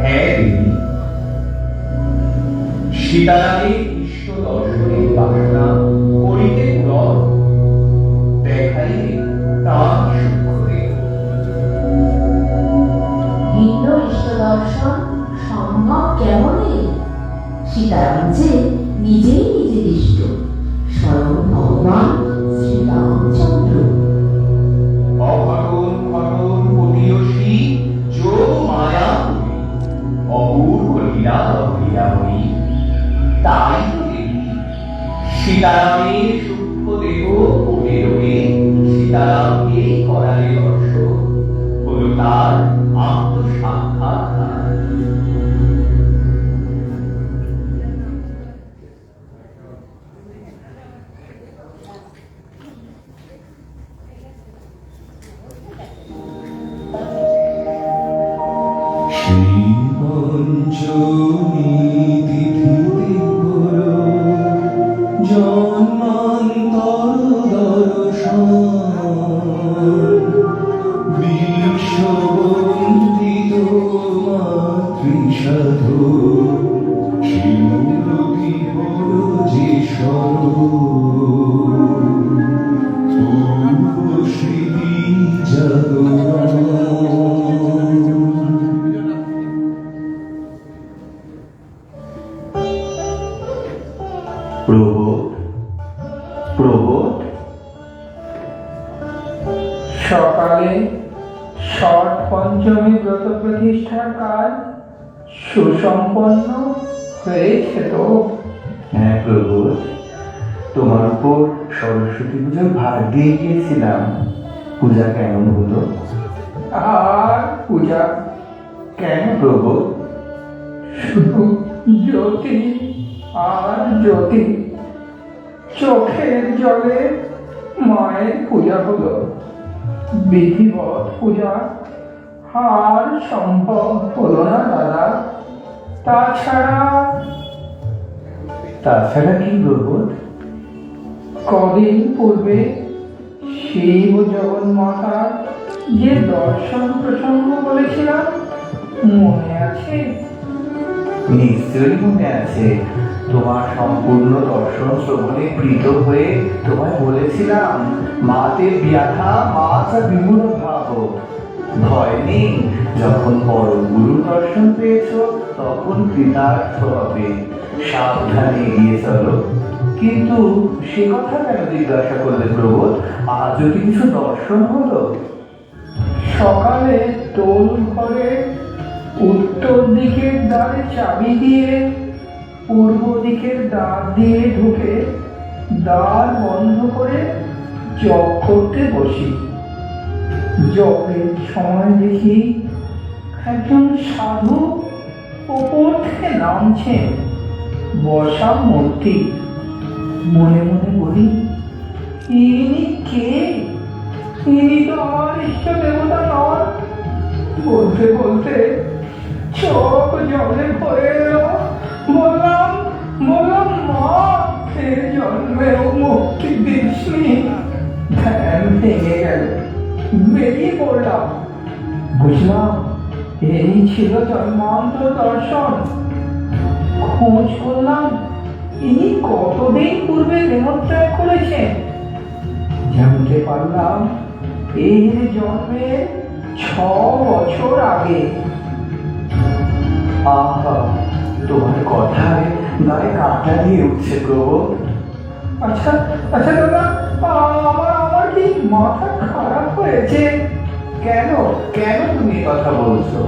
হ্যাঁ দেবী, সীতারামের ইষ্ট দর্শনের বাসনা করিতে পূরণ, দেখাইলে তার সুখে। ভিন্ন ইষ্ট দর্শন সম্ভব কেমনে? সীতারাম যে নিজেই নিজের ইষ্ট, স্বয়ং ভগবান শ্রীরামচন্দ্র। অঘটন ঘটন পতিয়সী যো মায়া করি, অপূর্ব লীলা লীলাময়ী। তাই তো দেবী, সীতারামের সূক্ষ্ম দেহ কোটে রোগে সীতারামকে করালে দর্শন, হলো তার আত্মসাক্ষাৎকার। শ্রীপঞ্চমী তিথিতে করো জন্মান্তর দর্শন, বিশ্ববন্দিত মাতৃসাধু শিমুরতি বড় যে পূর্ব স্মৃতি জাগরণ। প্রবোধ, প্রবোধ। সকালে ষট পঞ্চমী ব্রত প্রতিষ্ঠার কাজ সুসম্পন্ন হয়েছে তো? হ্যাঁ প্রবোধ, তোমার উপর সরস্বতী পুজোর ভার দিয়ে গিয়েছিলাম। পূজা কেমন হলো? আর পূজা কেন প্রবোধ? শুধু জ্যোতি আর জ্যোতি, চোখের জলে মায়ের পূজা হলো। বিধিবৎ পূজা আর সম্ভব হলো না দাদা। তাছাড়া কি প্রবোধ? কদিন পূর্বে শিব ও জগন্মাতার যে দর্শন প্রসঙ্গ বলেছিলাম, মনে আছে? নিশ্চয়ই মনে আছে। তোমার সম্পূর্ণ দর্শন শ্রবণে প্রীত হয়ে তোমায় বলেছিলাম, মাতে ব্যাথা মাথা বিমূঢ় ভাব, ভয় নেই, যখন বড় গুরু দর্শন পেয়েছ তখন কৃতার্থ হবে। সাবধানে এগিয়ে চলো। কিন্তু সে কথা কেন জিজ্ঞাসা করলে প্রবোধ? আজও কি কিছু দর্শন হলো? সকালে টোল ঘরে উত্তর দিকের দ্বারে চাবি দিয়ে পূর্ব দিকের দ্বার দিয়ে ঢুকে দ্বার বন্ধ করে জপ করতে বসি। জপের সময় দেখি একজন সাধু ওপর থেকে নামছেন, বসা মূর্তি। মনে মনে বলি, ইনি কে? ইনি তো আমার ইষ্ট দেবতা নন। বলতে বলতে চোখ জলে ভরে এলো। বললাম মা, এ জন্মেও মুক্তি দিসনি। ধ্যান ভেঙে গেল, বেরিয়ে পড়লাম। বুঝলাম এই ছিল জন্মান্তর দর্শন। খোঁজ করলাম ইনি কতদিন পূর্বে দেহত্যাগ করেছেন। জানতে পারলাম এই জন্মে 6 বছর আগে। আহা, তোমার কথায় গায়ে কাঁটা দিয়ে উঠছে প্রবোধ। আচ্ছা দাদা, আমার কি মাথা খারাপ হয়েছে? কেন কেন তুমি এ কথা বলছো?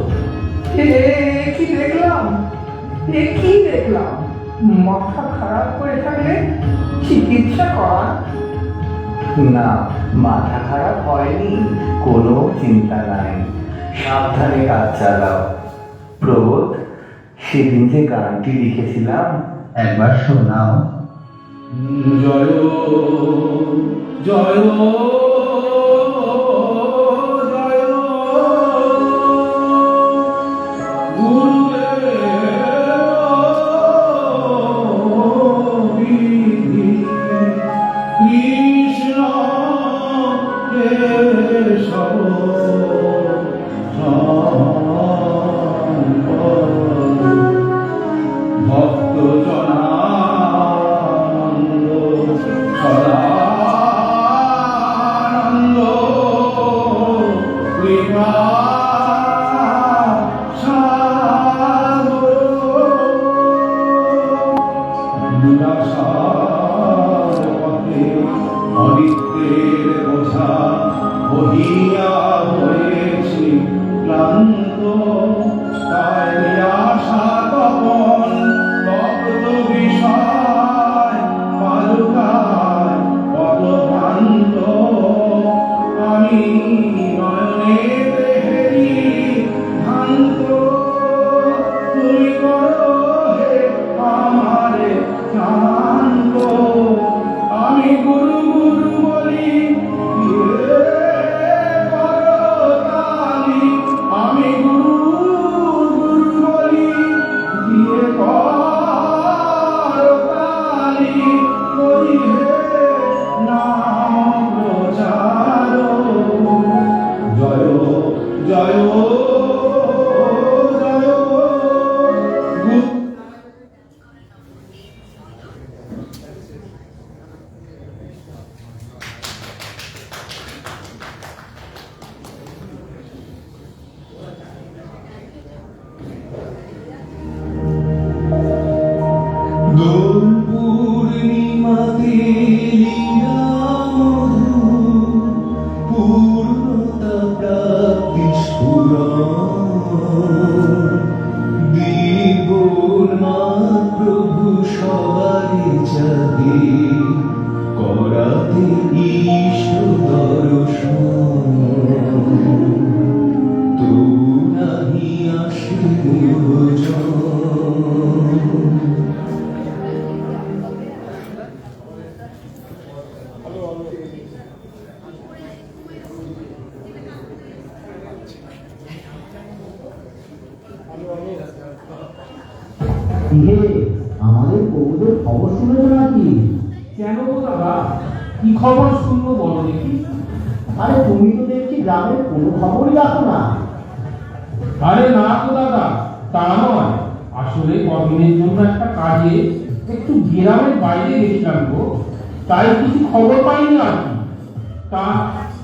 কি দেখলাম? মাথা খারাপ হয়ে থাকলে চিকিৎসা করান। না, মাথা খারাপ হয়নি, কোনো চিন্তা নাই। সাবধানে কাজ চালাও। প্রবোধ, সেদিন যে গানটি লিখেছিলাম একবার শোনাও। জয় জয় জয় গুরুদেব কৃষ্ণ কেশব ভক্ত জনানন্দ সদানন্দ কৃপা সাগর দুরাশার পথে অনিত্যের বোঝা বহিয়া হয়েছি ক্লান্ত, তাই আশা তপন তপ্ত বিষয় পালুকায় কত ভ্রান্ত। আমি নয়নে দেহেরি ভ্রান্ত, তুমি করো হে আমারে শান্ত। আমি গুরু গুরু বলি আমি গুরু গুরু বলি দিয়ে কালি করি হে নাম প্রচার। জয় জয় জয় গুরু। দোল পূর্ণিমাতে লীলা মধু পূর্ণতা প্রাপ্তি স্ফুরণ। দিবোন্মাদ প্রভু সবাই যাবে করাতে ইষ্ট দর্শন। তবু নাহি আসে গুরুজন। ইহে, আমাদের প্রভুদের খবর শুনেছ নাকি? কেন গো দাদা, কি খবর শুনবো বলো দেখি? আরে তুমি তো দেখছি গ্রামের কোনো খবরই রাখো না। আরে না গো দাদা, তা নয়। আসলে কদিনের জন্য একটা কাজে একটু গ্রামের বাইরে গেছিলাম গো, তাই কিছু খবর পাইনি আর কি। তা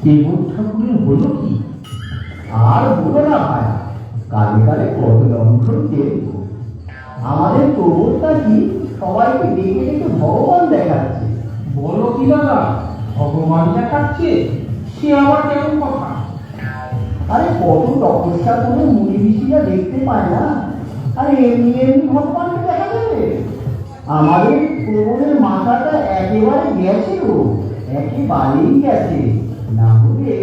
দেবর ঠাকুরের হলো কি? আর বলো না ভাই, কালে কালে কত লঙ্ঘন আমাদের প্রভুটা কি সবাইকে ডেকে ডেকে ভগবান দেখাচ্ছে। বলো কি দাদা, ভগবান দেখাচ্ছে? সে আবার কেমন কথা? আরে কত তপস্যা করে মুনি ঋষিরা দেখতে পায় না, আরে এমনি এমনি ভগবানকে দেখা যাবে? আমাদের প্রভুদের মাথাটা একেবারে গেছে, একেবারেই গেছে, না হলে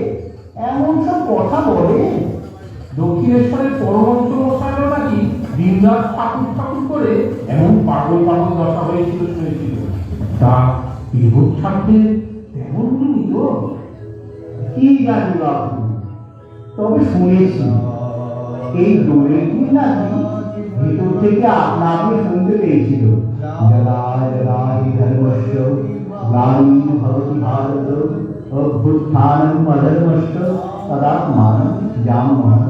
এমন সব কথা বলে। দক্ষিণেশ্বরের পরমহংস মশাইও নাকি দিনরাত ঠাকুর ঠাকুর করে এমন পাগল পাগল দশা হয়েছিল শুনেছিল। তা বিভূত ঠাকুরের তেমন তুমি তো? কি জানি বাবু, তবে শুনেছি এই দোলের দিন নাকি ভেতর থেকে আপনা আপনি শুনতে পেয়েছিল, জলায় জলায় ধর্মস্য গ্লানি ভবতি ভারত অভ্যুত্থানম অধর্মস্য তদাত্মানম জামহম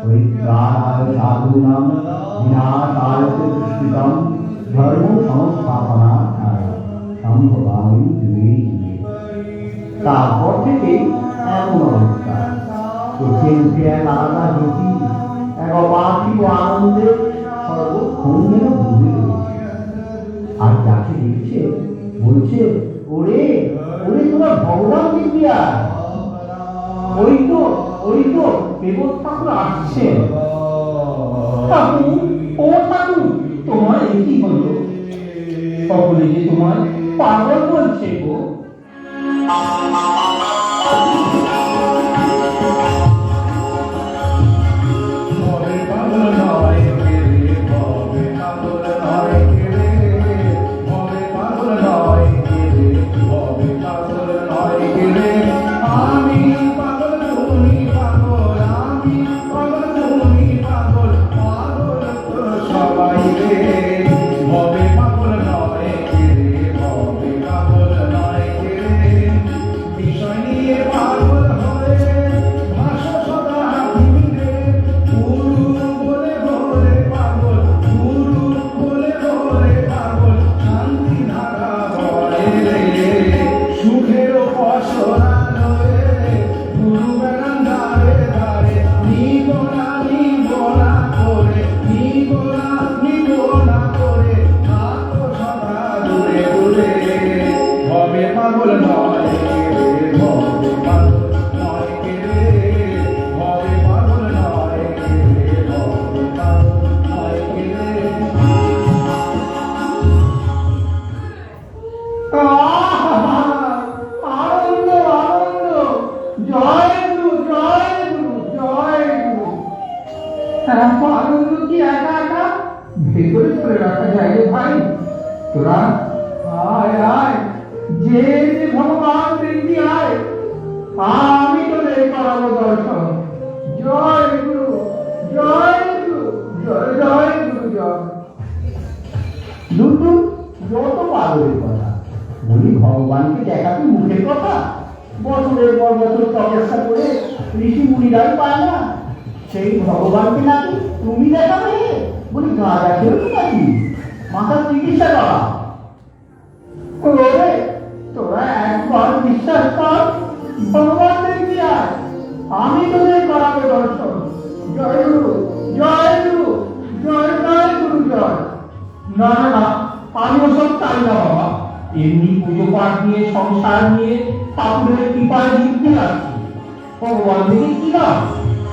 পরিত্রাণায় সাধূনাম বিনাশায় চ দুষ্কৃতম ধর্ম সংস্থাপনার্থায় সম্ভবামি যুগে যুগে। তারপর থেকে এমন অবস্থা, চোখে মুখে এক আলাদা জ্যোতি, এক অপার্থিব আনন্দে সর্বক্ষণ যেন ডুবে রয়েছে। আর যাকে দেখছে বলছে, ওরে ওরে তোরা ভগবান দেখবি। আর ওই তো দেবত ঠাকুর আসছে। ঠাকুর, ও ঠাকুর, তোমার এই কি হলো? সকলে যে তোমার পাগল বলছে গো। আনন্দ কি একা একা ভেতরে ধরে রাখা যায় রে ভাই? তোরা আয় আয়, যে যে ভগবান দেখবি আয়, আমি তোদের করাবো দর্শন। জয় গুরু, জয় গুরু, জয় জয় গুরু জয়। দুটো যত পাগলের কথা বলি, ভগবানকে দেখাতে মুখের কথা, বছরের পর বছর তপস্যা করে ঋষি মুনিরাই পায় না, সেই ভগবানকে নাকি তুমি দেখাবে? বলি গাঁজা খেয়েও তো নাকি মাথার চিকিৎসা করা? ওরে তোরা একবার বিশ্বাস কর, ভগবান দেখবি আয়, আমি তোদের করাবো দর্শন। জয় গুরু, জয় গুরু, জয় জয় গুরু জয়। না না না, আমি ওসব চাই না বাবা। এমনি পুজো পাঠ নিয়ে, সংসার নিয়ে ঠাকুরের কৃপায় জিততে আসছি। ভগবান দেখে কি না,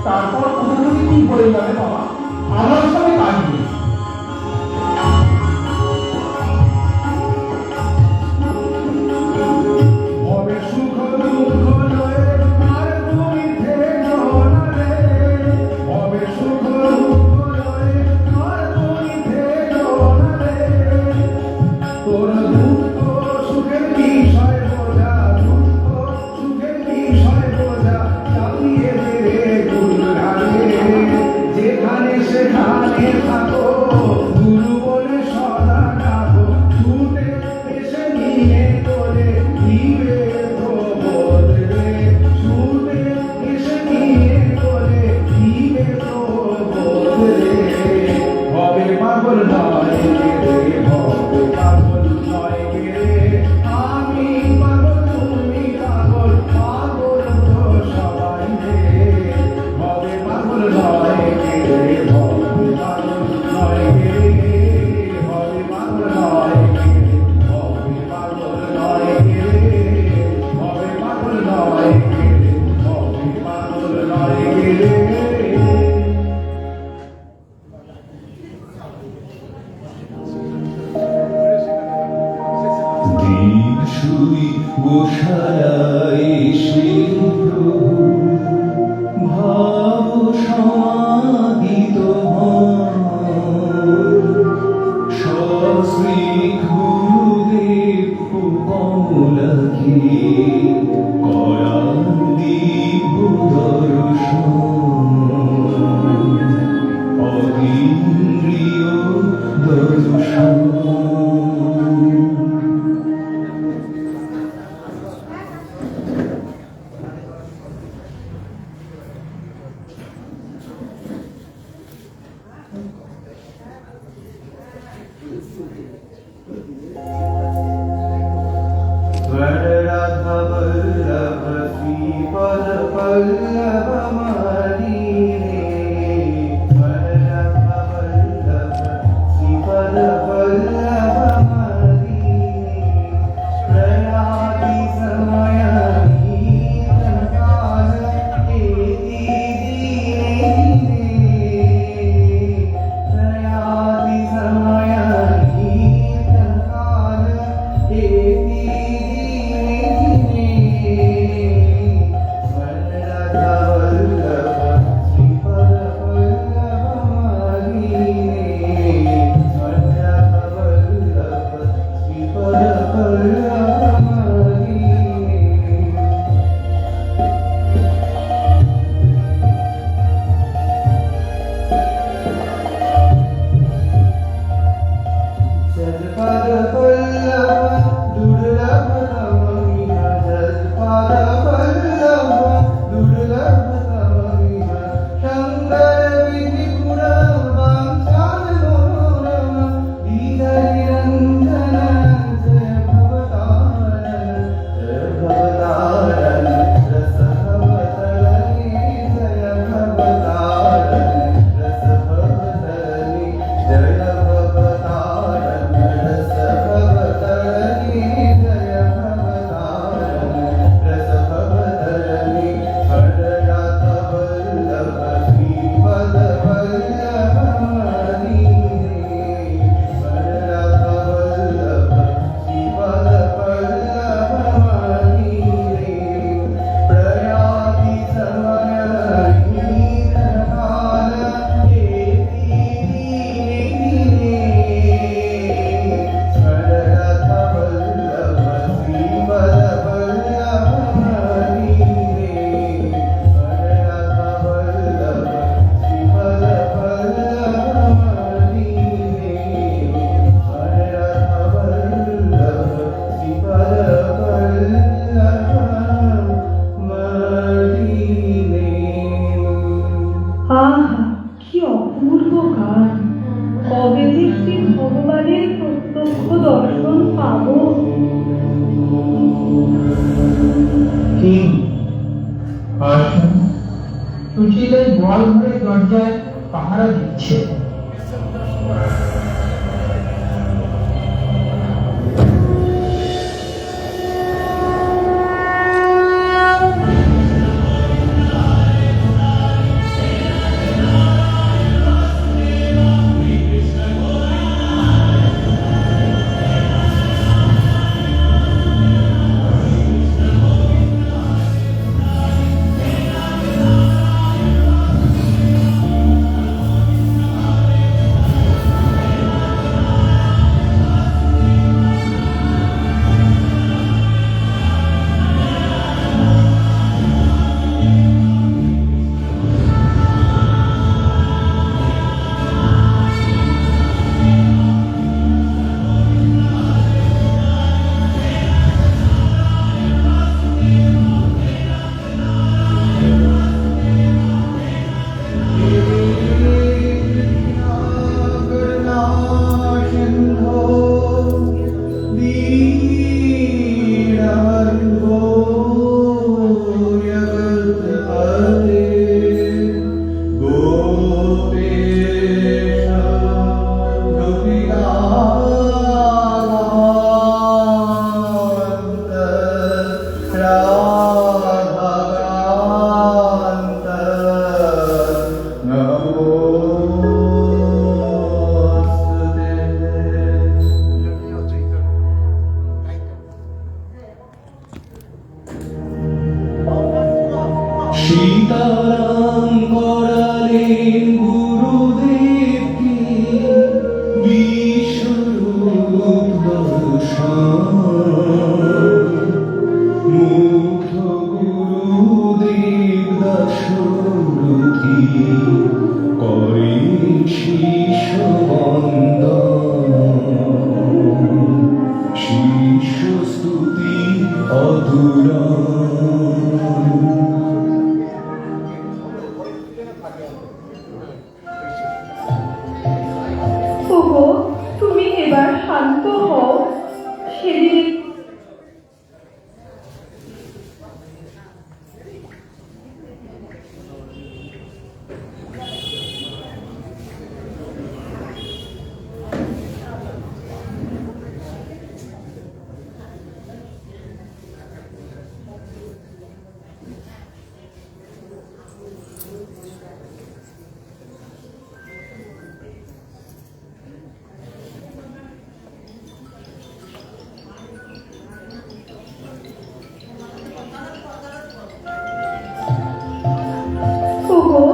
তারপর পুজো যদি কি করে যাবে বাবা, আমার সঙ্গে কাজ নেই। যেখানে সেখানে থাকো শুই গোশালায় এসে প্রভু ভাব সমাহিত হন সশ্রী গুরুদেব ও কমলাকে করান দিব্য দর্শন অতীন্দ্রিয় দর্শন। वरराधा वल्लभ श्रीपद पल्लव मालिने वरराधा वल्लभ श्रीपद पल्लव मालिने प्रयाति समय कीर्तन काल एति दीने प्रयाति समय कीर्तन काल एति সুশীলের গোয়াল ঘরের দরজায় পাহারা দিচ্ছে। সীতারাম করালেন গুরুদেবকে বিশ্বরূপ দর্শন। মুগ্ধ গুরুদেব দাশরথী করেন শীর্ষ বন্দন। শীর্ষ স্তুতি অতুলন। ওগো, তুমি এবার শান্ত হও। সেদিন ওগো,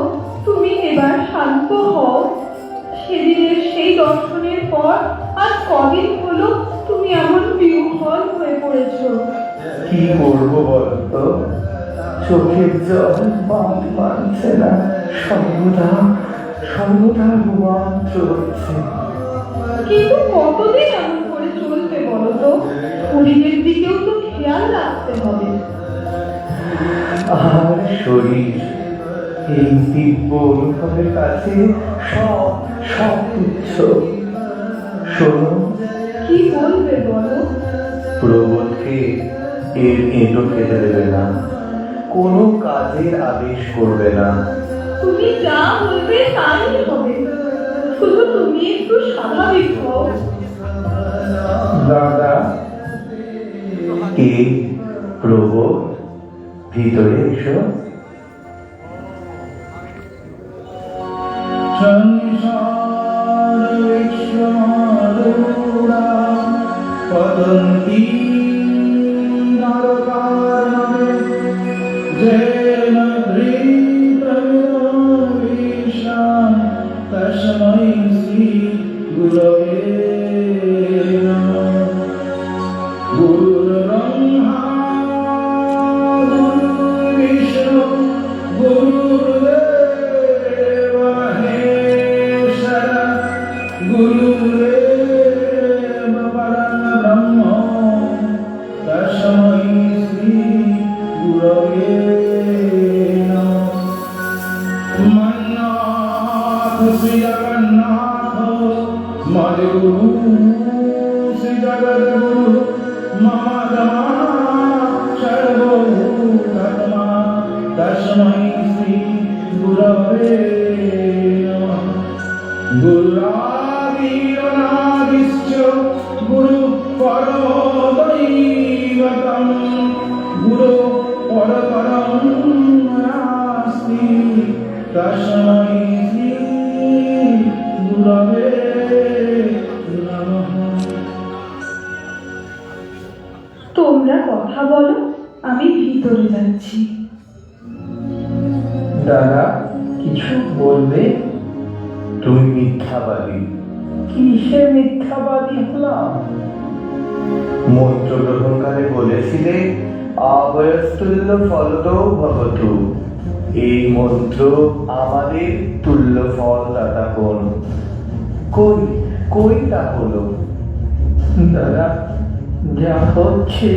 তুমি এবার শান্ত হও। সেদিনের সেই দর্শনের পর আজ কদিন হলো তুমি এমন বিহ্বল হয়ে পড়েছো। কি করবো বলতো, চোখের জল মানছে না, সর্বদা সর্বদা রোমাঞ্চ হচ্ছে। কিন্তু কতদিন এমন করে চলতে বলো তো? শরীরের দিকেও তো খেয়াল রাখতে হবে। আর শরীর, এই দিব্য অনুভবের কাছে সব সব তুচ্ছ। শোনো, কি বলবে বলো? প্রবোধকে এর এঁটো খেতে দেবে না, কোনো কাজের আদেশ করবে না। তুমি যা বলবে তাই হবে, শুধু তুমি একটু স্বাভাবিক হও। দাদা, কে? প্রবোধ, ভিতরে এসো। সংসার বিশ্বমাধুরা পতন্তি নরকাননে যেন ধৃতবিশাম তস্मै শ্রী গুরবে নমঃ। গুরুর্ব্রহ্মা গুরুর্বিষ্ণু গুরুর্দেব মহেশ্বর গুরুরেব পরম ব্রহ্ম তস্मै শ্রী গুরবে নমঃ। মন্নাথ শ্রী জগন্নাথ মদ্গুরু শ্রী জগদ্গুরু মম দমা সর্বভূতাত্মা তস্मै শ্রী গুরবে নমঃ। গুরুরাদিরনাদিশ্চ গুরু পরমো দৈবতম গুরু পরপরম নাস্তি তস্मै শ্রী গুরবে নমঃ। তোমরা কথা বলো, আমি ভিতরে যাচ্ছি। দাদা, কিছু বলবে? তুমি মিথ্যাবাদী। কিসের মিথ্যাবাদী হলাম? মন্ত্র গ্রহণকালে বলেছিলে আবয়স্তুল্য ফলদো ভবতু। এই মন্ত্র আমাদের তুল্য ফল দাতা কোন? কই কই তা হলো? দাদা, যা হচ্ছে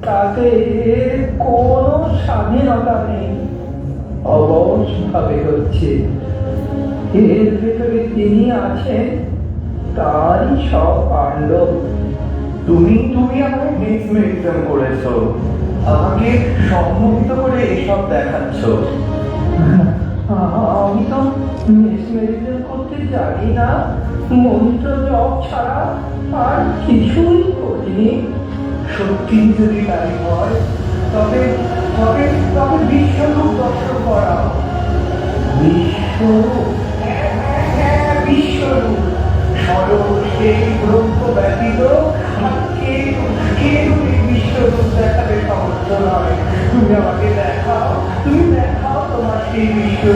তাতে কোনো স্বাধীনতা নেই, অবশ ভাবে হচ্ছে। এর ভেতরে তিনি আছেন, তারই সব কাণ্ড। তুমি তুমি আমাকে মেসমেরিজম করেছো, আমাকে সম্মোহিত করে এসব দেখাচ্ছ। আমি তো মেসমেরিজম করতে জানি না, মন্ত্র জপ ছাড়া আর কিছুই করিনি। সত্যি যদি তাই হয়, তবে তবে তবে বিশ্বরূপ দর্শন করাও। বিশ্বরূপ? হ্যাঁ, বিশ্বরূপ। স্বয়ং সেই ব্রহ্ম ব্যতীত আর কেউ এই বিশ্বরূপ দেখাতে সমর্থ নয়। তুমি আমাকে দেখাও, তুমি দেখাও। যাচ্ছি বিশু।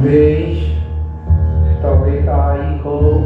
বেশ, তবে তাই হোক।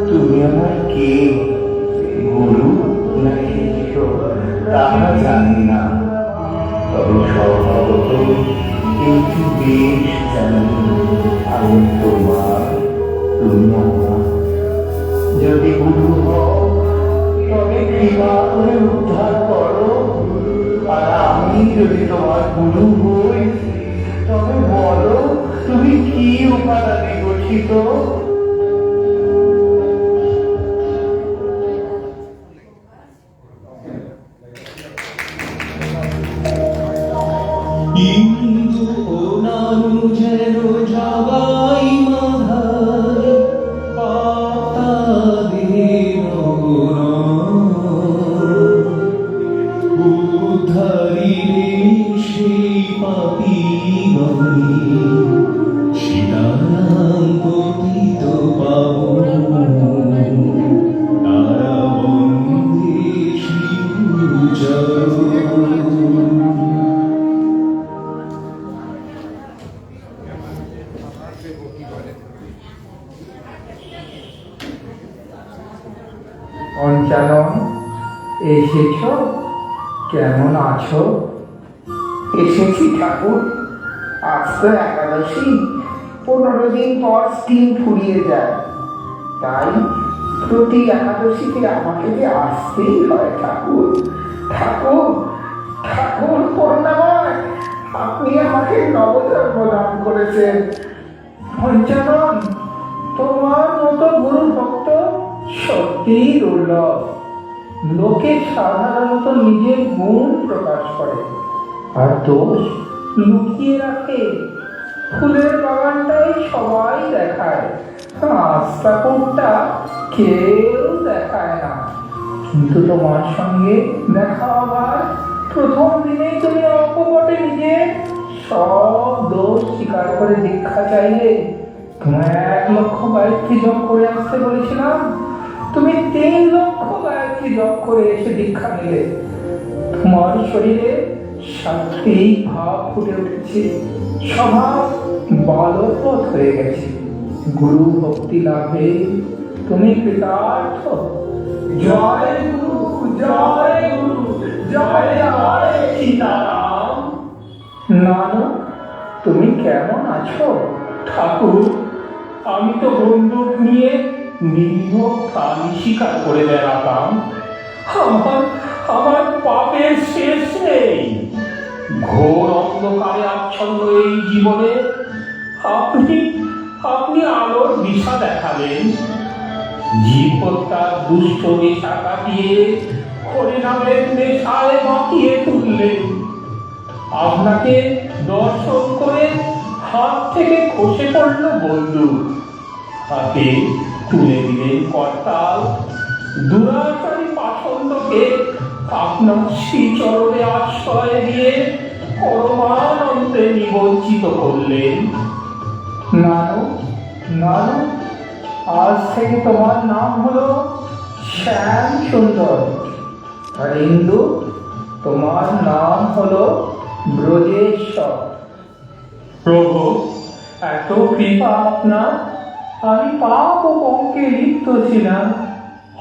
তুমি আমার কে, গুরু নাকি শিষ্য তাহা জানি না, তবে স্বভাবত একটু বেশ জানি আমি তোমার, তুমি আমার। যদি গুরু হও তবে কৃপা করে উদ্ধার করো, আর আমি যদি তোমার গুরু হই তবে বলো তুমি কি উপাদানে গঠিত। ইন্দু ও নানু যেন জগাই মাধাই পাতাদের উদ্ধারিণী সেই পাপি গণি সীতারাম পতিত পাবন তারা বন্দে শিবচরণ। অঞ্চালন, এসেছ? কেমন আছো? এসেছি ঠাকুর। আজ তো একাদশী, 15 দিন পর স্টিম ফুরিয়ে যায়, তাই প্রতি একাদশীতে আমাকে যে আসতেই হয় ঠাকুর। ঠাকুর, ঠাকুর করুণাময়, আপনি আমাকে নবজন্ম দান করেছেন। অঞ্চালন, তোমার মতো গুরু ভক্ত সত্যিই দুর্লভ। লোকে সাধারণত নিজের গুণ প্রকাশ করে আর দোষ লুকিয়ে রাখে। ফুলের বাগানটাই সবাই দেখায়, আস্থা কোনটা কেউ দেখায় না। কিন্তু তোমার সঙ্গে দেখা হবার প্রথম দিনেই তুমি অকপটে নিজে সব দোষ স্বীকার করে দীক্ষা চাইলে। তোমায় 1 লক্ষ গায়ত্রী জপ করে আসতে বলেছিলাম, তুমি 3 লক্ষ গায়ত্রী জপ করে এসে দীক্ষা নিলে। তোমার শরীরে সাত্ত্বিক ভাব ফুটে উঠেছে, স্বভাব বালকবৎ হয়ে গেছে। গুরু ভক্তি লাভে তুমি কৃতার্থ। জয় গুরু, জয় গুরু, জয় জয় সীতারাম। নানু, তুমি কেমন আছো? ঠাকুর, আমি তো বন্দুক নিয়ে নিরীহ প্রাণী শিকার করে বেড়াতাম। আমার পাপের শেষ নেই। ঘোর অন্ধকারে আচ্ছন্ন এই জীবনে আপনি আলোর দিশা দেখালেন। জীব হত্যার দুষ্ট নেশা কাটিয়ে হরিনামের নেশায় মাতিয়ে তুললেন। আপনাকে দর্শন করে হাত থেকে খসে পড়ল বন্দুক, হাতে তুলে দিলেন করতাল। দুরাচারী পাষণ্ডকে আপনার শ্রীচরণে আশ্রয় দিয়ে পরমানন্দে নিবঞ্চিত করলেন। নানু, নানু, আজ থেকে তোমার নাম হলো শ্যাম সুন্দর, আর ইন্দু তোমার নাম হলো ব্রজেশ্বর। প্রভু, এত কৃপা আপনার, আমি পাপ ও পঙ্কে লিপ্ত ছিলাম।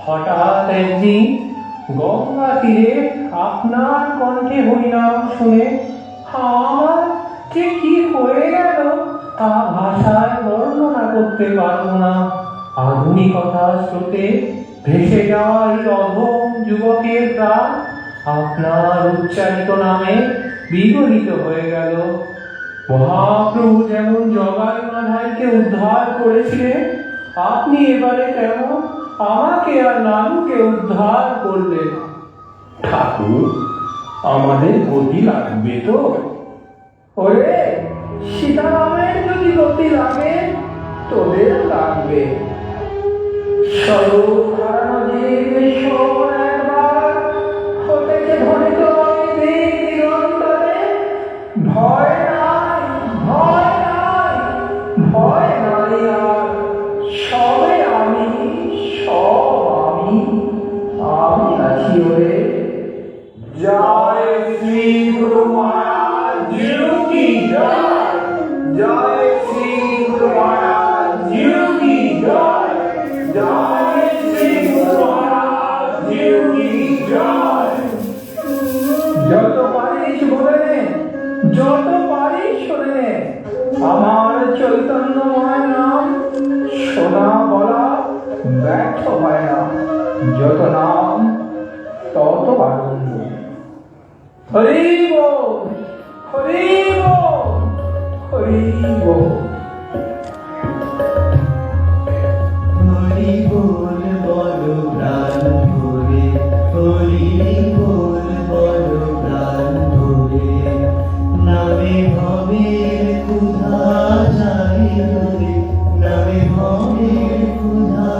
হঠাৎ একদিন গঙ্গা তীরে আপনার কণ্ঠে হরিনাম শুনে আমার যে কি হয়ে গেল তা ভাষায় বর্ণনা করতে পারবো না। আধুনিকতার স্রোতে ভেসে যাওয়া এই অধম যুবকের প্রাণ আপনার উচ্চারিত নামে বিগলিত হয়ে গেল। মহাপ্রভু যেমন জগাই মাধাইকে উদ্ধার করেছিলেন, আপনি এবারে তেমন আমাকে আর নানুকে উদ্ধার করলেন। ঠাকুর, আমাদের গতি লাগবে তো? ওরে, সীতারামের যদি গতি লাগে তোদের লাগবে। স্বরূপ হারানো জীবেশ্বর একবার হতেছে ধ্বনিত দিগন্তরে। ভয় নাই, ভয় নাই, ভয় নাই আর। সবে আমি, সব আমি, আমি আছি ওরে। জয় শ্রী গুরু মহারাজ জিউ কি জয়, জয় শ্রী গুরু মহারাজ জিউ কি জয়, জয় শ্রী গুরু মহারাজ জিউ কি জয়। যত পারিস বলে নে, যত পারিস শোনে নে, আমার চৈতন্যময় নাম শোনা বলা ব্যর্থ হয় না। যত নাম তত আনন্দ। হরি বল, হরি বল, হরি বল। হরি বল বলো প্রাণ ভরে, হরি বল বলো প্রাণ ভরে, নামে ভবের ক্ষুধা যাই দূরে, নামে ভবের ক্ষুধা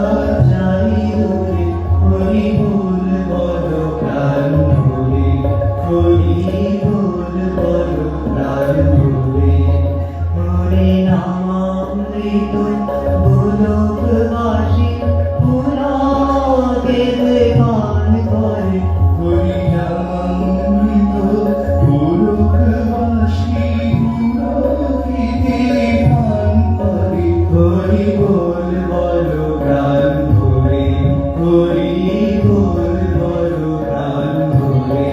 যাই দূরে। হরি বল বলো প্রাণ ভরে, হরি বল বলো প্রাণ ভরে। হরি নামামৃত গোলকবাসী পুরাণেতে গান করে, হরি নামামৃত গোলকবাসী পুরাণেতে গান করে। হরি বল বলো প্রাণ ভরে, হরি বল বলো প্রাণ ভরে।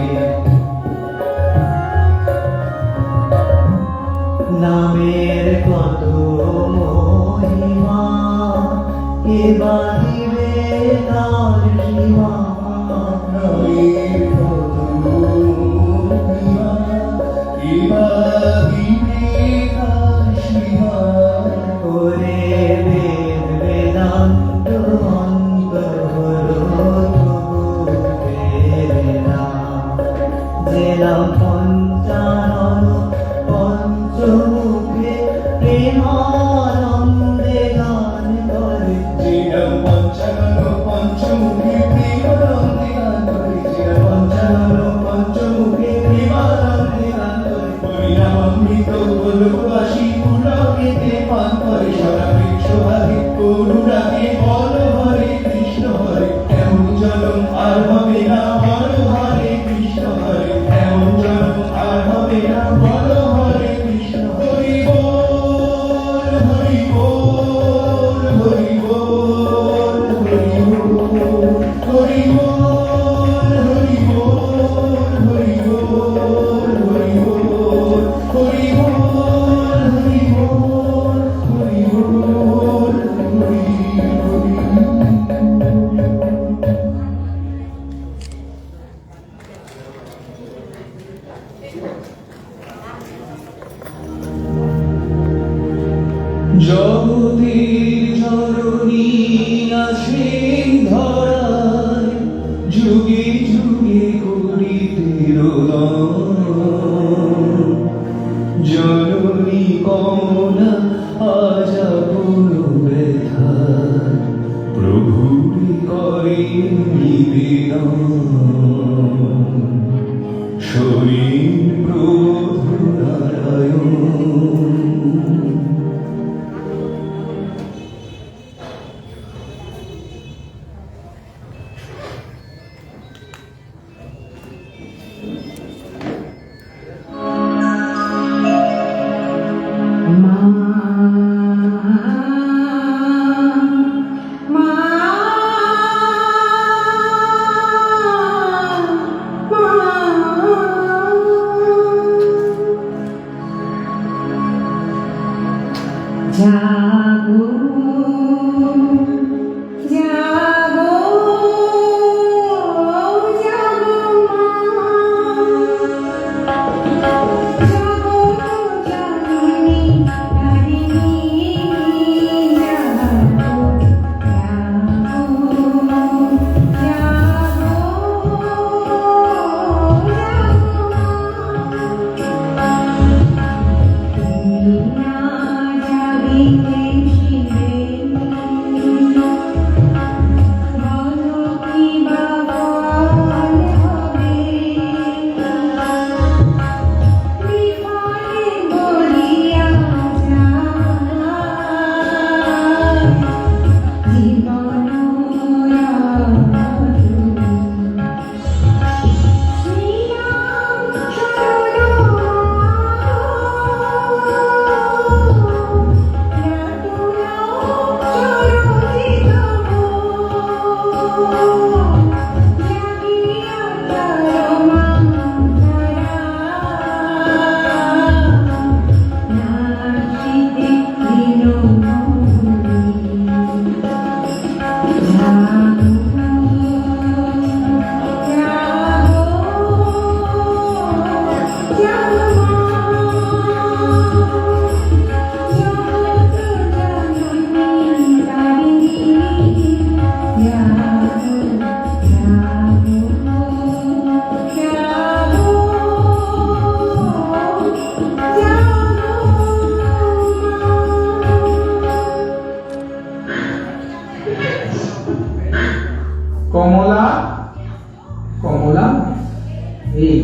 নামের কত মহিমা, কে বাঁধিবে তার সীমা। নামের কত মহিমা, কে বাঁধিবে তার সীমা। ওরে বেদ বেদান্ত অন্তর প্রেরণা, জেলাম পঞ্চানন পঞ্চমুখে প্রেমানন্দে গান করে। জেলাম পঞ্চানন পঞ্চমুখে প্রেমানন্দে গান করে, জেলাম পঞ্চানন পঞ্চমুখে প্রেমানন্দে গান করে। হরিনামামৃত গোলকবাসী পুরাণেতে পান করে, সারা বিশ্ববাদী করুণাকে বল হরে কৃষ্ণ হরে। এমন জনম আর হবে না, বল হরে কৃষ্ণ হরে। এমন জনম আর হবে না, বল হরে কৃষ্ণ। হরি বল, হরি বল, হরি বল, হরি বল, হরি বল, হরি বল, হরি বল, হরি বল, হরি বল, হরি বল, হরি বল, হরি জগতের জননী আছেন ধরায়, যুগে যুগে করিতে রোদন। জননী কমলা আজ আপন ব্যথা, প্রভুরে করেন নিবেদন। শরীর প্রবোধ নারায়ণ।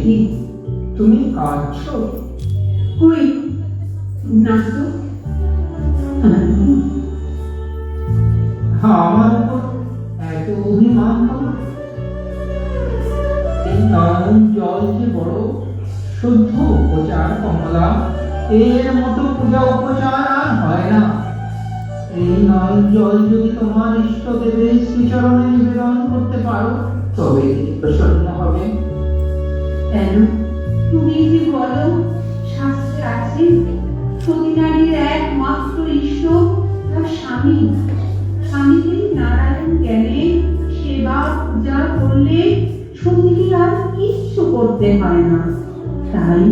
কি? তুমি কাঁদছো? কই না তো। আমার উপর এত অভিমান করো? এই নয়ন জল যে বড় শুদ্ধ উপচার কমলা, এর মতো পূজা উপচার আর হয় না। এই নয়ন জল যদি তোমার ইষ্টদেবের শ্রীচরণে নিবেদন করতে পারো তবে প্রসন্ন হবে। কেন? তুমি যে বলো শাস্ত্রে আছে সতী নারীর একমাত্র ঈশ্বর তার স্বামী। স্বামীকে নারায়ণ জ্ঞানে সেবা পূজা করলে সতীকে আর কিচ্ছু করতে হয় না। তাই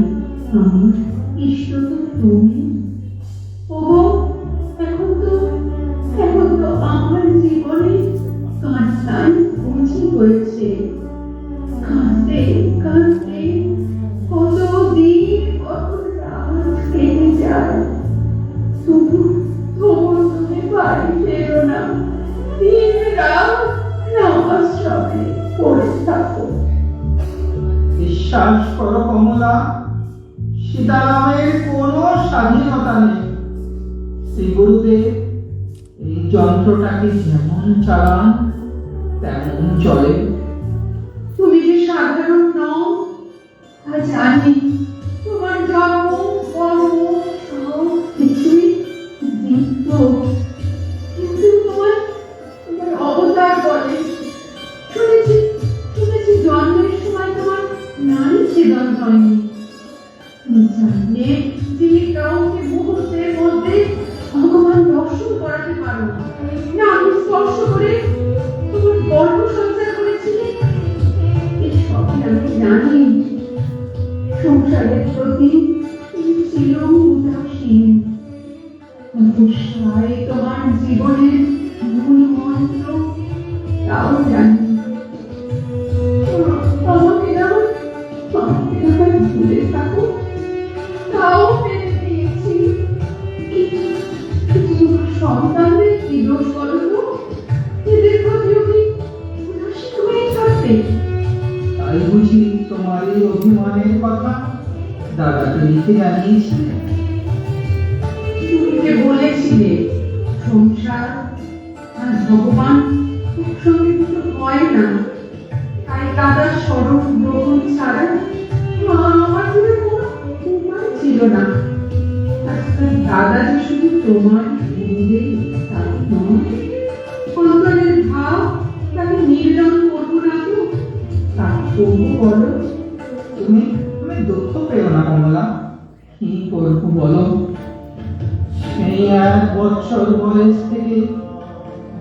আমার ইষ্ট তো তুমি। ওগো, এখন তো আমার জীবনে কান্নাই বুঝি হয়েছে। কাঁদতে কাঁদতে কত দিন কত রাত কেটে যায়। তবু তুমি বাড়ি ফেরো না। দিন রাত নামাজ সবে পড়ে থাকো। বিশ্বাস করো কমলা, সীতারামের কোনো স্বাধীনতা নেই। শ্রী গুরুদেব এই যন্ত্রটাকে যেমন চালান তেমন চলে। তুমি যে সাধারণ নও তা জানি। তোমার জন্ম কর্ম সব কিছুই দিব্য, কিন্তু তোমার অবতার বলে। শুনেছি জন্মের সময় তোমার নারী ছেদন হয়নি। জানলে যে কাউকে মুহূর্তের মধ্যে ভগবান দর্শন করাতে পারো না। আমি স্পর্শ করে তোমার গর্ভ সঞ্চার করেছিলে। এই সবই আমি জানি। সংসারের প্রতি তুমি ছিল উদাসীন। অবশ্যই তোমার জীবনের মূল মন্ত্র তাও জানি। আমাকে ভুলে থাকো তাও মেনে দিয়েছি। তোমার সন্তানদের কি দোষ বলো তো? এদের প্রতিও কি উদাসীন হয়ে থাকবে? তাই বুঝি তোমার এই অভিমানের কথা দাদাকে লিখে জানিয়েছি। তুমি যে বলেছিলে সংসার আর ভগবান একসঙ্গে দুটো হয় না। তাই দাদার স্মরণ গ্রহণ ছাড়া আমার জীবনে কোনো উপায় ছিল না। দাদা যে শুধু তোমার গুরুদেব তাই নয়, অন্তরের ভাব তাকে নির্জন করবো না তো তার তবু বলো। তুমি দুঃখ পেও না কমলা, কি করবো বলো। সেই 1 বছর বয়স থেকে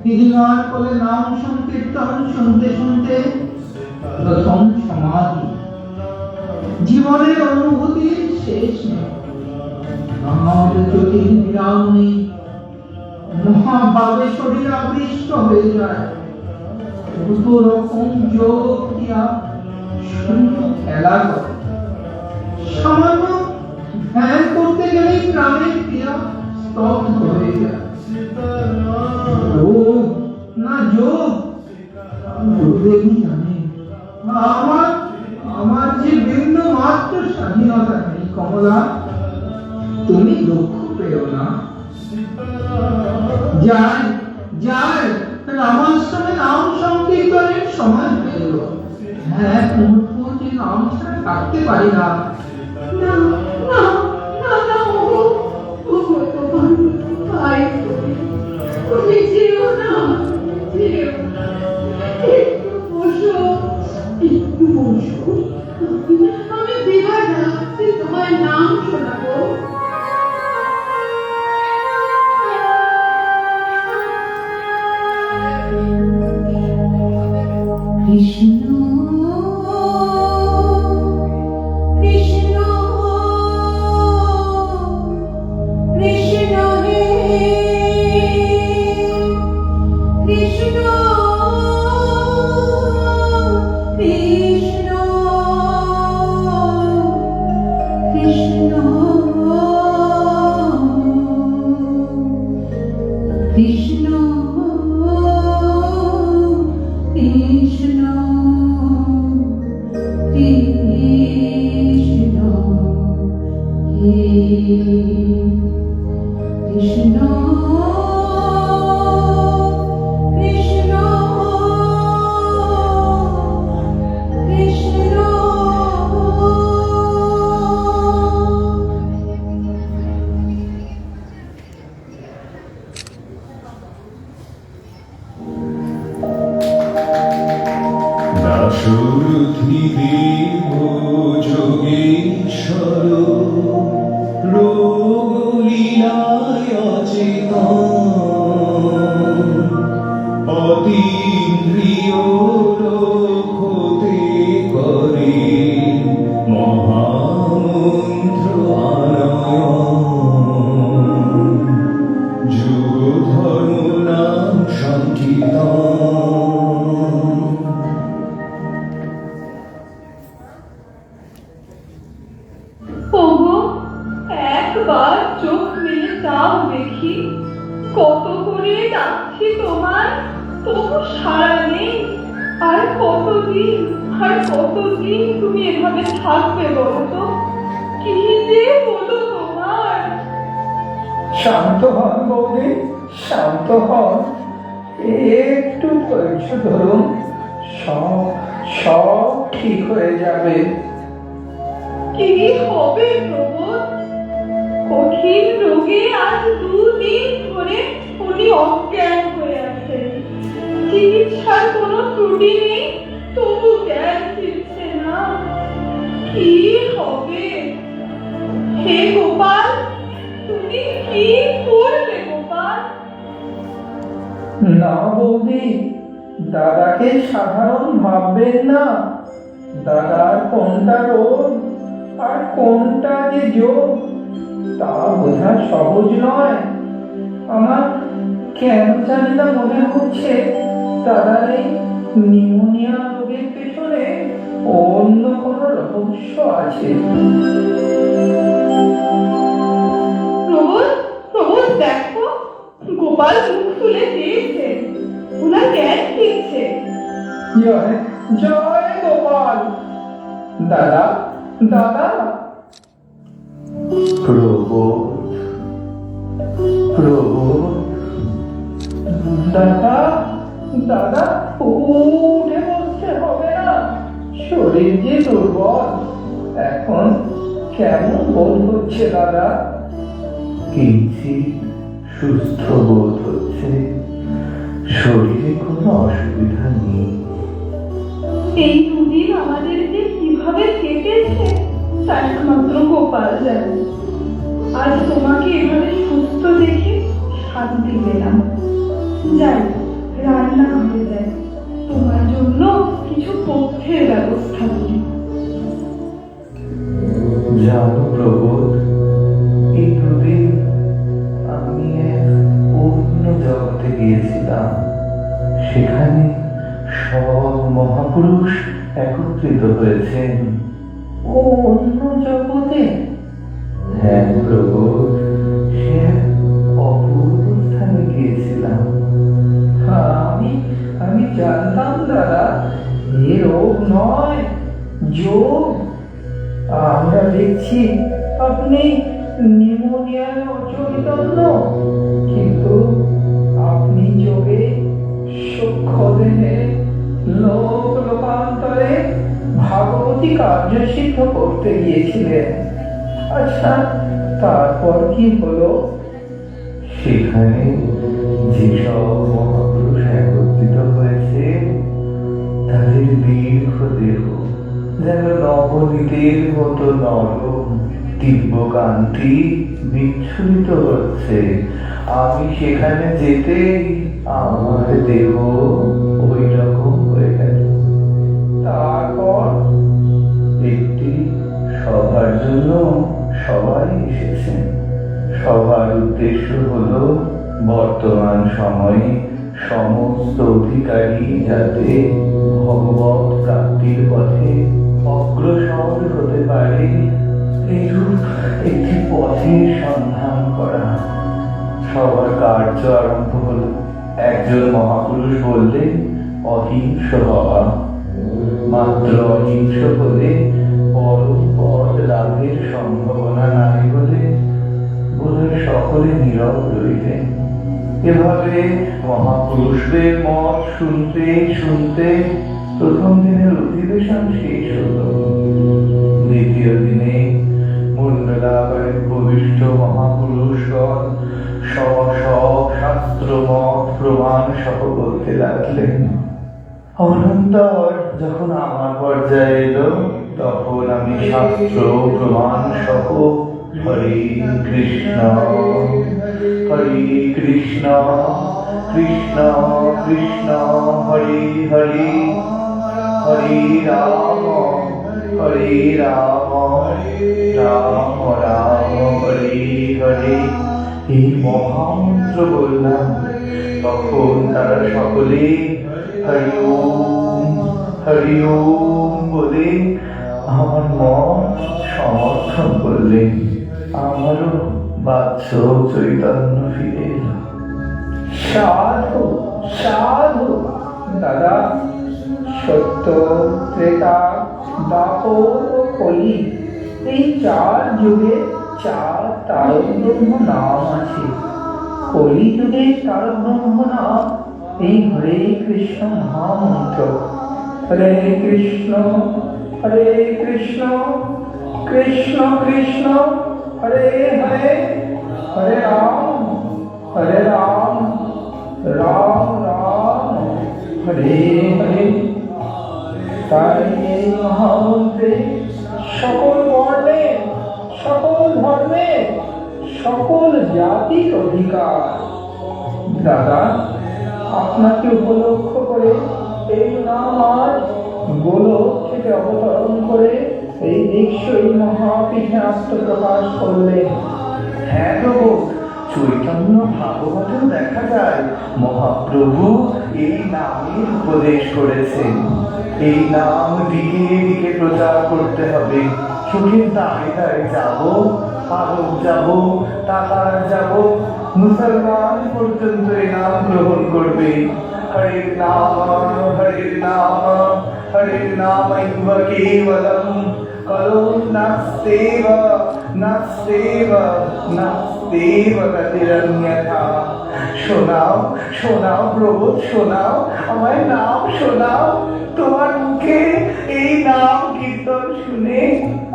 দিদিমার কোলে নাম সংকীর্তন শুনতে শুনতে প্রথম সমাধি। জীবনের অনুভূতির শেষ নেই। আমার যদি বিরাম নেই, মহাভাবে শরীর আবিষ্ট হয়ে যায়। কত রকম যোগ ক্রিয়া শুধু খেলা করে। সামান্য ধ্যান করতে গেলেই প্রাণের ক্রিয়া স্তব্ধ হয়ে যায়। রোগ না যোগ গুরুদেবই জানে। আমার যে বিন্দু মাত্র স্বাধীনতা নেই কমলা, তুমি দুঃখ পেও না। যাই রামাশ্রমে নাম সংকীর্তনের সময় পেল। হ্যাঁ, মুহূর্ত যে নাম ছাড়া থাকতে পারি না। না না না না, তুমি যেও না, একটু বসো। আমি বিবার রাত্রে তোমার নাম শোনাবো। কৃষ্ণ কৃষ্ণ কৃষ্ণ হে কৃষ্ণ কৃষ্ণ কৃষ্ণ কৃষ্ণ কৃষ্ণ কৃষ্ণ শাশুড়ি দেব যোগেশ্বর রোগলীলায় অচেতন অতীন্দ্রিয় রোগ হতে করে মহামন্ত্র আনয়ন যোগ ধর্ম নাম সংকীর্তন। ওগো, একবার চোখ মেলে তাও দেখি, কত করে ডাকছি তোমার, তবু সাড়া নেই। আর কতদিন তুমি এভাবে থাকবে বলো তো? কি যে হলো তোমার? শান্ত হন বৌদি, শান্ত হন, একটু ধৈর্য ধরুন, সব ঠিক হয়ে যাবে। কি হবে প্রবোধ? কঠিন রোগে আজ 2 দিন ধরে উনি অজ্ঞান হয়ে আছেন। চিকিৎসার কোনো ত্রুটি নেই, তবু জ্ঞান ফিরছে না। কি হবে? হে গোপাল, তুমি কি করবে গোপাল? না বৌদি, দাদাকে সাধারণ ভাববেন না। দাদার কোনটা রোগ আর কোনটা যে যোগ তা বোঝা সহজ নয়। আমার কেন জানি না মনে হচ্ছে দাদার এই নিউমোনিয়া রোগের পেছনে অন্য কোনো রহস্য আছে। প্রবোধ দেখো, গোপাল মুখ তুলে দিয়েছে, ওনার জ্ঞান ফিরছে। জয় জয় গোপাল। দাদা দাদা। দাদা দাদা, উঠে বসতে হবে না, শরীর যে দুর্বল। এখন কেমন বোধ হচ্ছে দাদা? কিঞ্চিত সুস্থ বোধ হচ্ছে, শরীরে কোনো অসুবিধা নেই। এই 2 দিন আমাদের যে কিভাবে কেটেছে তা একমাত্র গোপাল জানে। আজ তোমাকে এভাবে সুস্থ দেখে শান্তি পেলাম। যাই, রান্না ঘরে যাই, তোমার জন্য কিছু পথ্যের ব্যবস্থা করি। জানো প্রবোধ, এই 2 দিন আমি এক অন্য জগতে গিয়েছিলাম। সেখানে সব মহাপুরুষ একত্রিত হয়েছেন। অন্য জগতে? হ্যাঁ প্রবোধ, সে এক অপূর্ব স্থানে গিয়েছিলাম। আমি জানতাম দাদা, এ রোগ নয়, যোগ। আমরা দেখছি আপনি নিউমোনিয়ায় অচৈতন্য, কিন্তু আপনি যোগে সূক্ষ্ম দেহে লোকান্তরে ভাগবতী কার্য সিদ্ধ করতে গিয়েছিলেন। আচ্ছা, তারপর কি হলো? সেখানে যেসব মহাপুরুষ একত্রিত হয়েছে তাদের দীর্ঘ দেহ যেন নবনীতের মতো নরম, দিব্য কান্তি বিচ্ছুরিত হচ্ছে। আমি সেখানে যেতে আমার দেহ ওই রকম হয়ে গেল। তারপর একটি সভার জন্য সবাই এসেছেন। সবার উদ্দেশ্য হলো বর্তমান সময়ে সমস্ত অধিকারী যাতে ভগবত প্রাপ্তির পথে অগ্রসর হতে পারে, এইরূপ একটি পথের সন্ধান করা। সবার কার্য আরম্ভ হলো। একজন মহাপুরুষ বললেন, অহিংস হওয়া। মাত্র অহিংস হলে পরম পদ লাভের সম্ভাবনা নাই বলে বোধহয় সকলে নীরব রইলেন। এভাবে মহাপুরুষদের মত শুনতে শুনতে প্রথম দিনের অধিবেশন শেষ হলো। দ্বিতীয় দিনে মণ্ডলাকারে উপবিষ্ট মহাপুরুষগণ সব শাস্ত্র মত প্রমাণ সহ বলতে লাগলেন। অনন্তর যখন আমার পর্যায়ে এলো, তখন আমি শাস্ত্র প্রমাণ সহ হরে কৃষ্ণ হরে কৃষ্ণ কৃষ্ণ কৃষ্ণ হরে হরে হরে রাম রাম রাম হরে হরে এই মহামন্ত্র বললাম। তখন তারা সকলে হরি ওম বলে আমার মন সমর্থন করলেন। আমারও বাচ্চ চৈতন্য ফিরে এলো। সাধু সাধু দাদা, সত্য, ত্রেতা, দাপর ও কলি, এই 4 যুগে 4 তারকব্রহ্ম নাম আছে। কলি যুগে তারকব্রহ্ম নাম এই হরে কৃষ্ণ মহামন্ত্র। হরে কৃষ্ণ কৃষ্ণ কৃষ্ণ হরে হরে, হরে রাম রাম রাম হরে হরে। তাই এই মহামন্ত্রে সকল বর্ণে, সকল ধর্মে, সকল জাতির অধিকার। দাদা, আপনাকে উপলক্ষ করে এই নাম আজ গোলক থেকে অবতরণ করে এই নিশ্চয়ই মহাপীঠে আত্মপ্রকাশ করলেন। হ্যাঁ প্রভু, চৈতন্য ভাগবতেও দেখা যায় মহাপ্রভু এই নামের উপদেশ করেছেন। এই নাম দিকে দিকে প্রচার করতে হবে। চোখের দাঁড়ে দাঁড়ে যাবো, পালক যাবো, টাকার যাবো, মুসলমান পর্যন্ত এই নাম গ্রহণ করবে। হরে নাম কেবলম কলো নাস্তেব গতিরন্যথা। শোনাও শোনাও প্রভু, শোনাও আমায় নাম শোনাও। তোমার মুখে এই নাম কীর্তন শুনে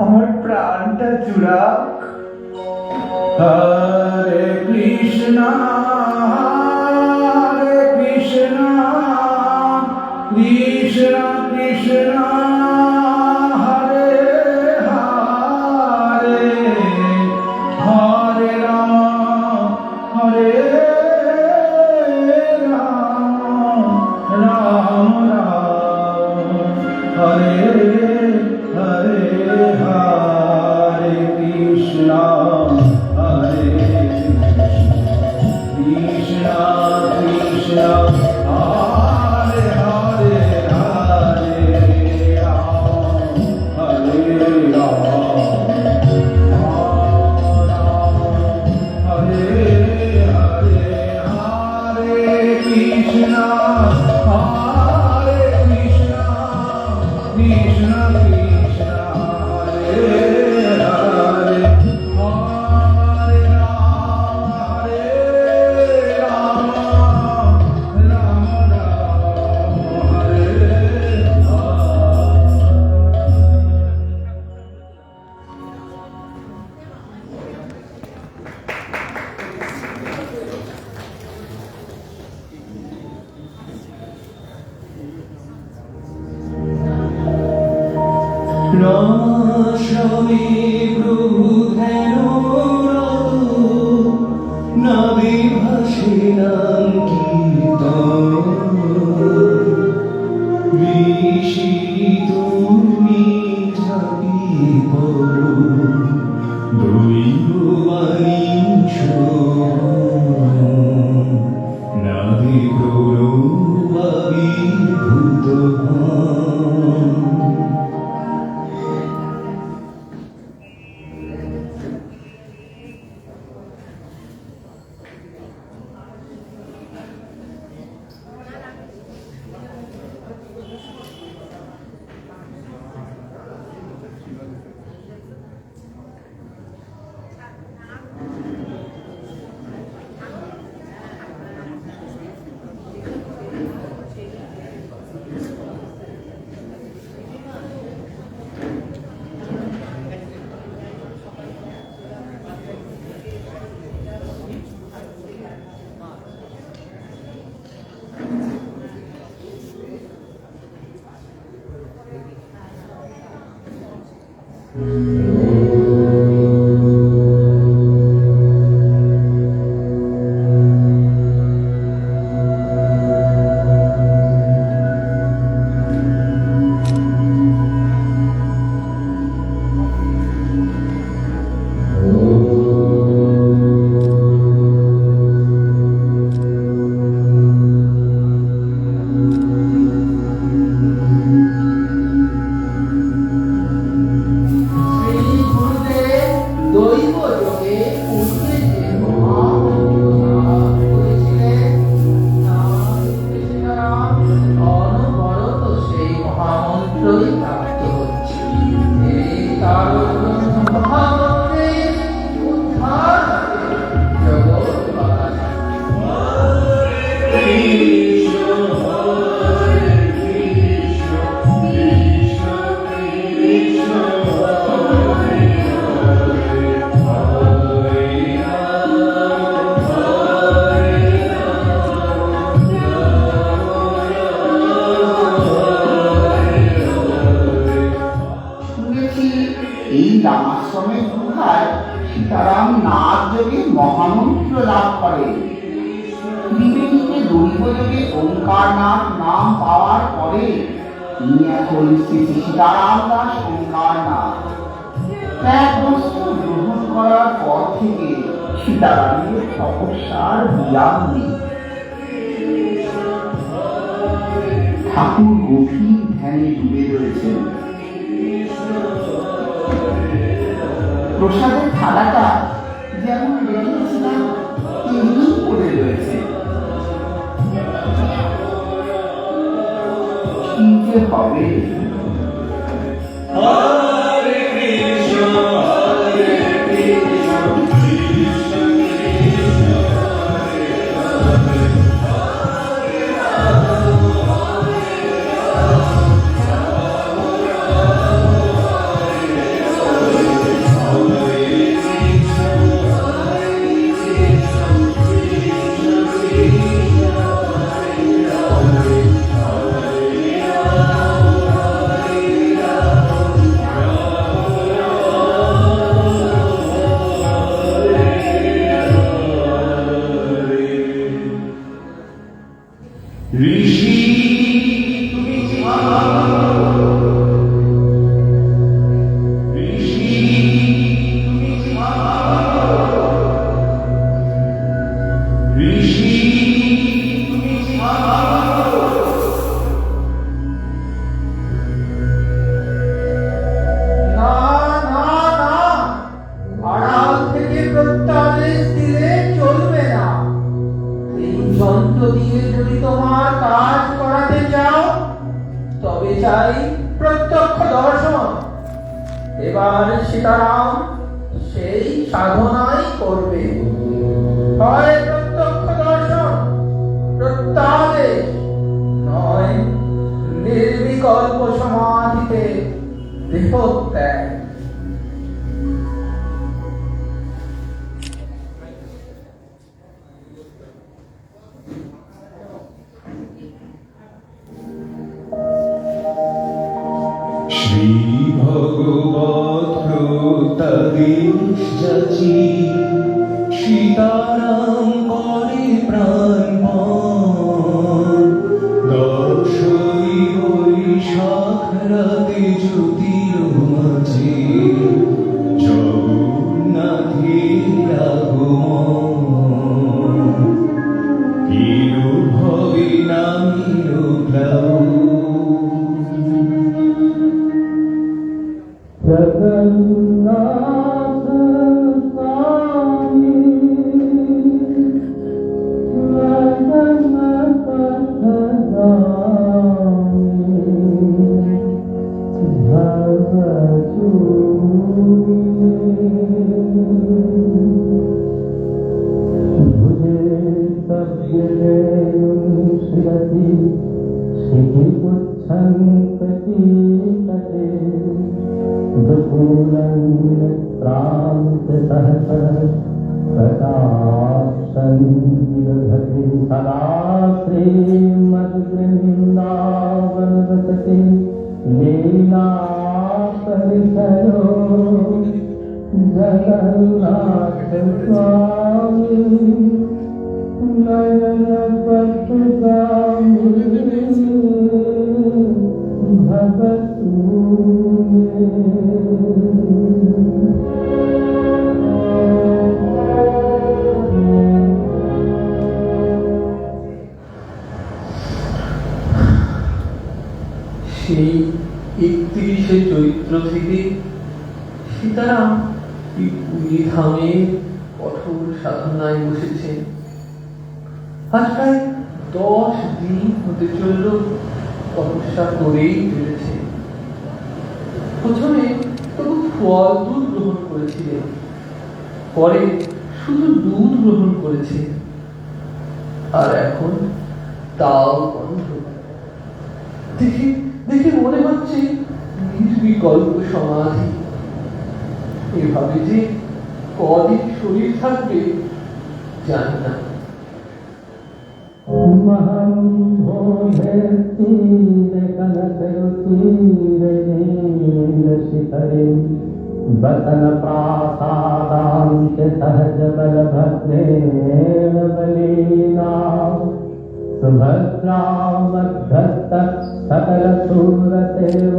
আমার প্রাণটা জুড়াক। হরে কৃষ্ণ কৃষ্ণ কৃষ্ণ হরে হরে, হরে রাম রাম রাম হরে হরে, হরে কৃষ্ণ হরে কৃষ্ণ কৃষ্ণ হরে হরে, হরে রাম হরে হরে, হরে কৃষ্ণ হরে কৃষ্ণ কৃষ্ণ কৃষ্ণ হরে হরে, হরে রাম রাম রাম হরে রসবে প্রভু ধ্যান নামে ভাসে নাম কীর্তন, বিশিত মিঠাপি পর দৈববাণী নাভি প্রণবাবির্ভূত এই রামাশ্রমের গুহায় সীতারাম নাগ যোগে মহামন্ত্র লাভ করে। বিবেকীকে দৈব যোগে ওঙ্কার নাথ নাম পাওয়ার পরে তিনি এখন শ্রী সীতারাম দাস ওঙ্কার নাথ। ত্যাগবস্ত্র গ্রহণ করার পর থেকে সীতারামের তপস্যার বিরাম নেই। ঠাকুর গভীর ধ্যানে ডুবে রয়েছেন। প্রসাদের থালাটা যেমন রেখেছিলাম তেমনি পড়ে রয়েছে। কি যে হবে? হরে কৃষ্ণ হরে কৃষ্ণ কৃষ্ণ কৃষ্ণ হরে হরে হরে রাম হরে রাম রাম রাম হরে কৃষ্ণ হরে কৃষ্ণ কৃষ্ণ কৃষ্ণ হরে হরে হরে ঋষি তুমি ঋষি তুমি ঋষি তুমি না না না, আড়াল থেকে প্রত্যাদেশ দিলে চলবে না। এই যন্ত্র দিয়ে যদি তোমার কাজ করাতে চাও তবে চাই প্রত্যক্ষ দর্শন। এবার সীতারাম সেই সাধনাই করবে। হয় প্রত্যক্ষ দর্শন, প্রত্যাদেশ, নয় নির্বিকল্প সমাধিতে দেহত্যাগ। শ্রী ভগবত প্রতাদেশ যাচি সীতারাম করে প্রাণপণ। দশই বৈশাখ রাতে জ্যোতির মাঝে জগন্নাথের আগমন। কিরূপ হবে নামের প্লাবন। জগন্নাথ স্বামী জগন্নাথ सदा श्रीमद्वृन्दावनवसति लीला परिचयो जगन्नाथ स्वामी नयन पथगामी भगतु সেই 31শে চৈত্র থেকে সীতারাম এই পুরী ধামে কঠোর সাধনায় বসেছেন। আজ প্রায় 10 দিন হতে চলল তপস্যা করেই চলেছে। প্রথমে তবু ফল দুধ গ্রহণ করেছিলেন, পরে শুধু দুধ গ্রহণ করেছে, আর এখন তাও বন্ধ। দেখে দেখে মনে হচ্ছে নির্বিকল্প সমাধি। এভাবে যে কদিন শরীর থাকবে জানি না। बसन प्रासादांत सहज बल भद्रेण बलीना सुभद्रा मध्यस्थ सकल सूरसेवावदतो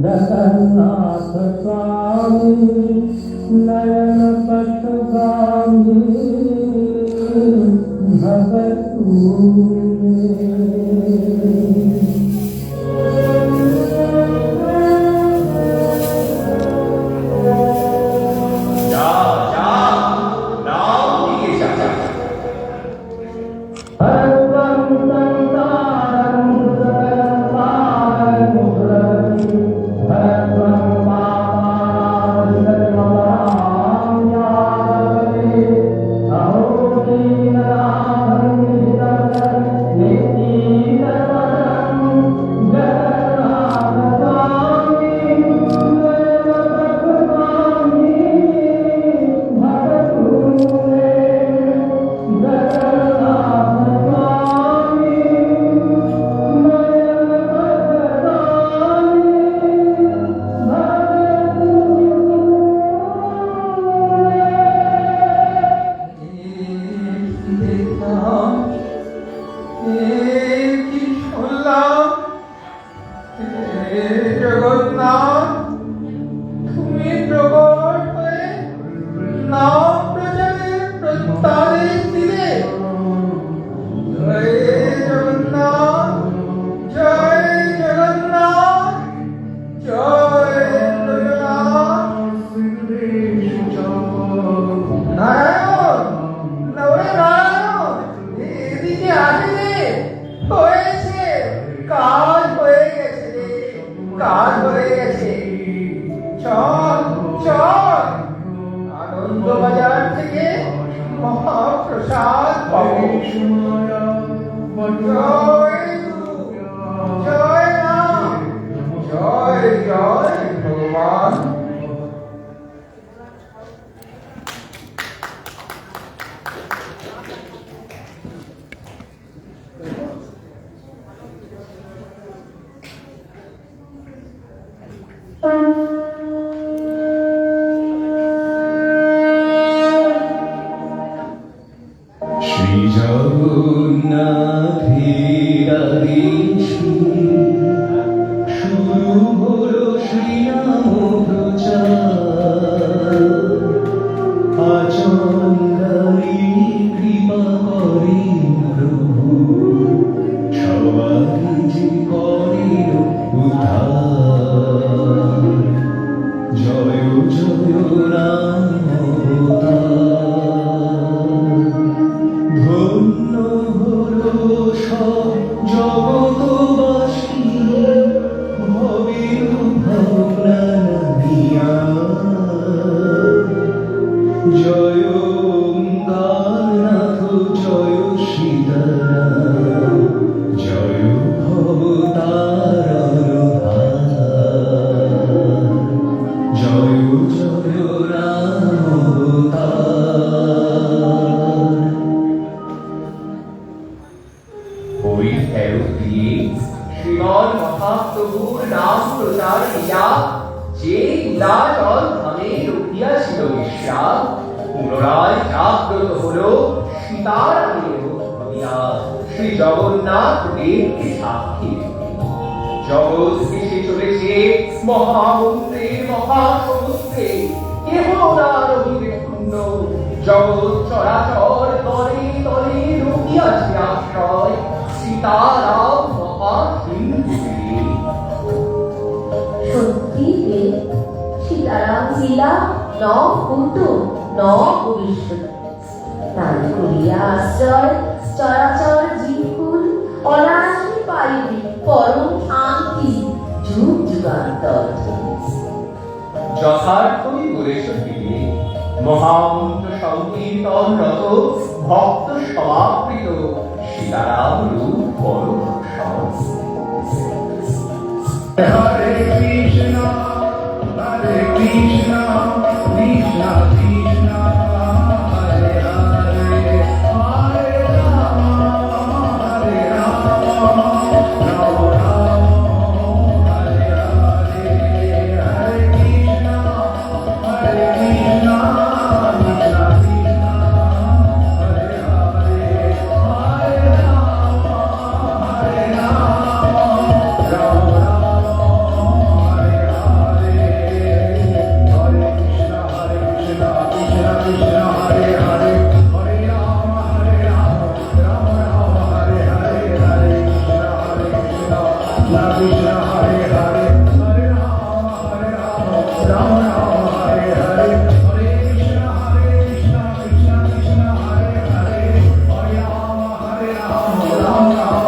जगन्नाथ स्वामी नयन पथगामी भगतु শ্রী জগন্নাথের মহাপ্রভুর নাম প্রচার হইয়া যে উদাচল ধামে রখিয়াছিল ঈর্ষা, পুনরায় জাগ্রত হল সীতার হইয়া শ্রী জগন্নাথ দেবকে সাক্ষী জগৎ ভেসে চলেছে মহামন্ত্রে মহাসমুদ্রে, কেহ না রহিবে পূর্ণ। জগৎ চরাচর তলে তলে রহিয়াছে আশ্রয়, সীতারাম মহাসিন্ধুরে। সত্যি যে সীতারাম লীলা ন ভূত ন ভবিষ্যৎ, তার করিয়া আশ্রয় চরাচর জীবকুল, অনায়াসে পাইবে পরম শান্তি যুগ যুগান্তর। যথার্থই বলেছ তিনি, মহামন্ত্র সংকীর্তনরত ভক্ত সমাবৃত সীতারাম রূপ পরম হরে কৃষ্ণ হরে কৃষ্ণ কৃষ্ণ কৃষ্ণ হরে হরে হরে রাম হরে রাম রাম রাম হরে হরে হরে কৃষ্ণ হরে কৃষ্ণ কৃষ্ণ কৃষ্ণ হরে হরে হরে রাম হরে রাম রাম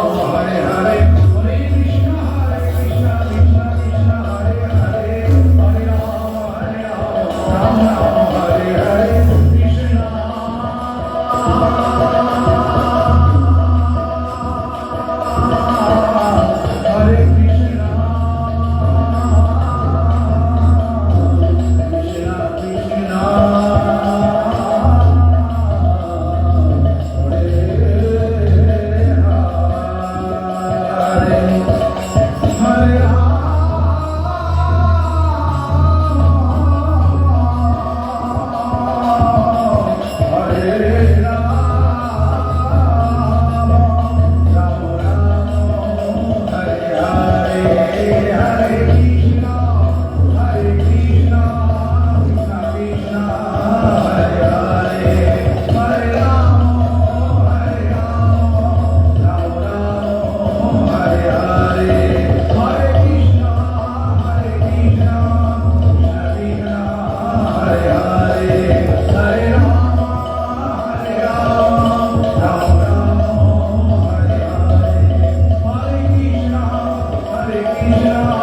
Hare Krishna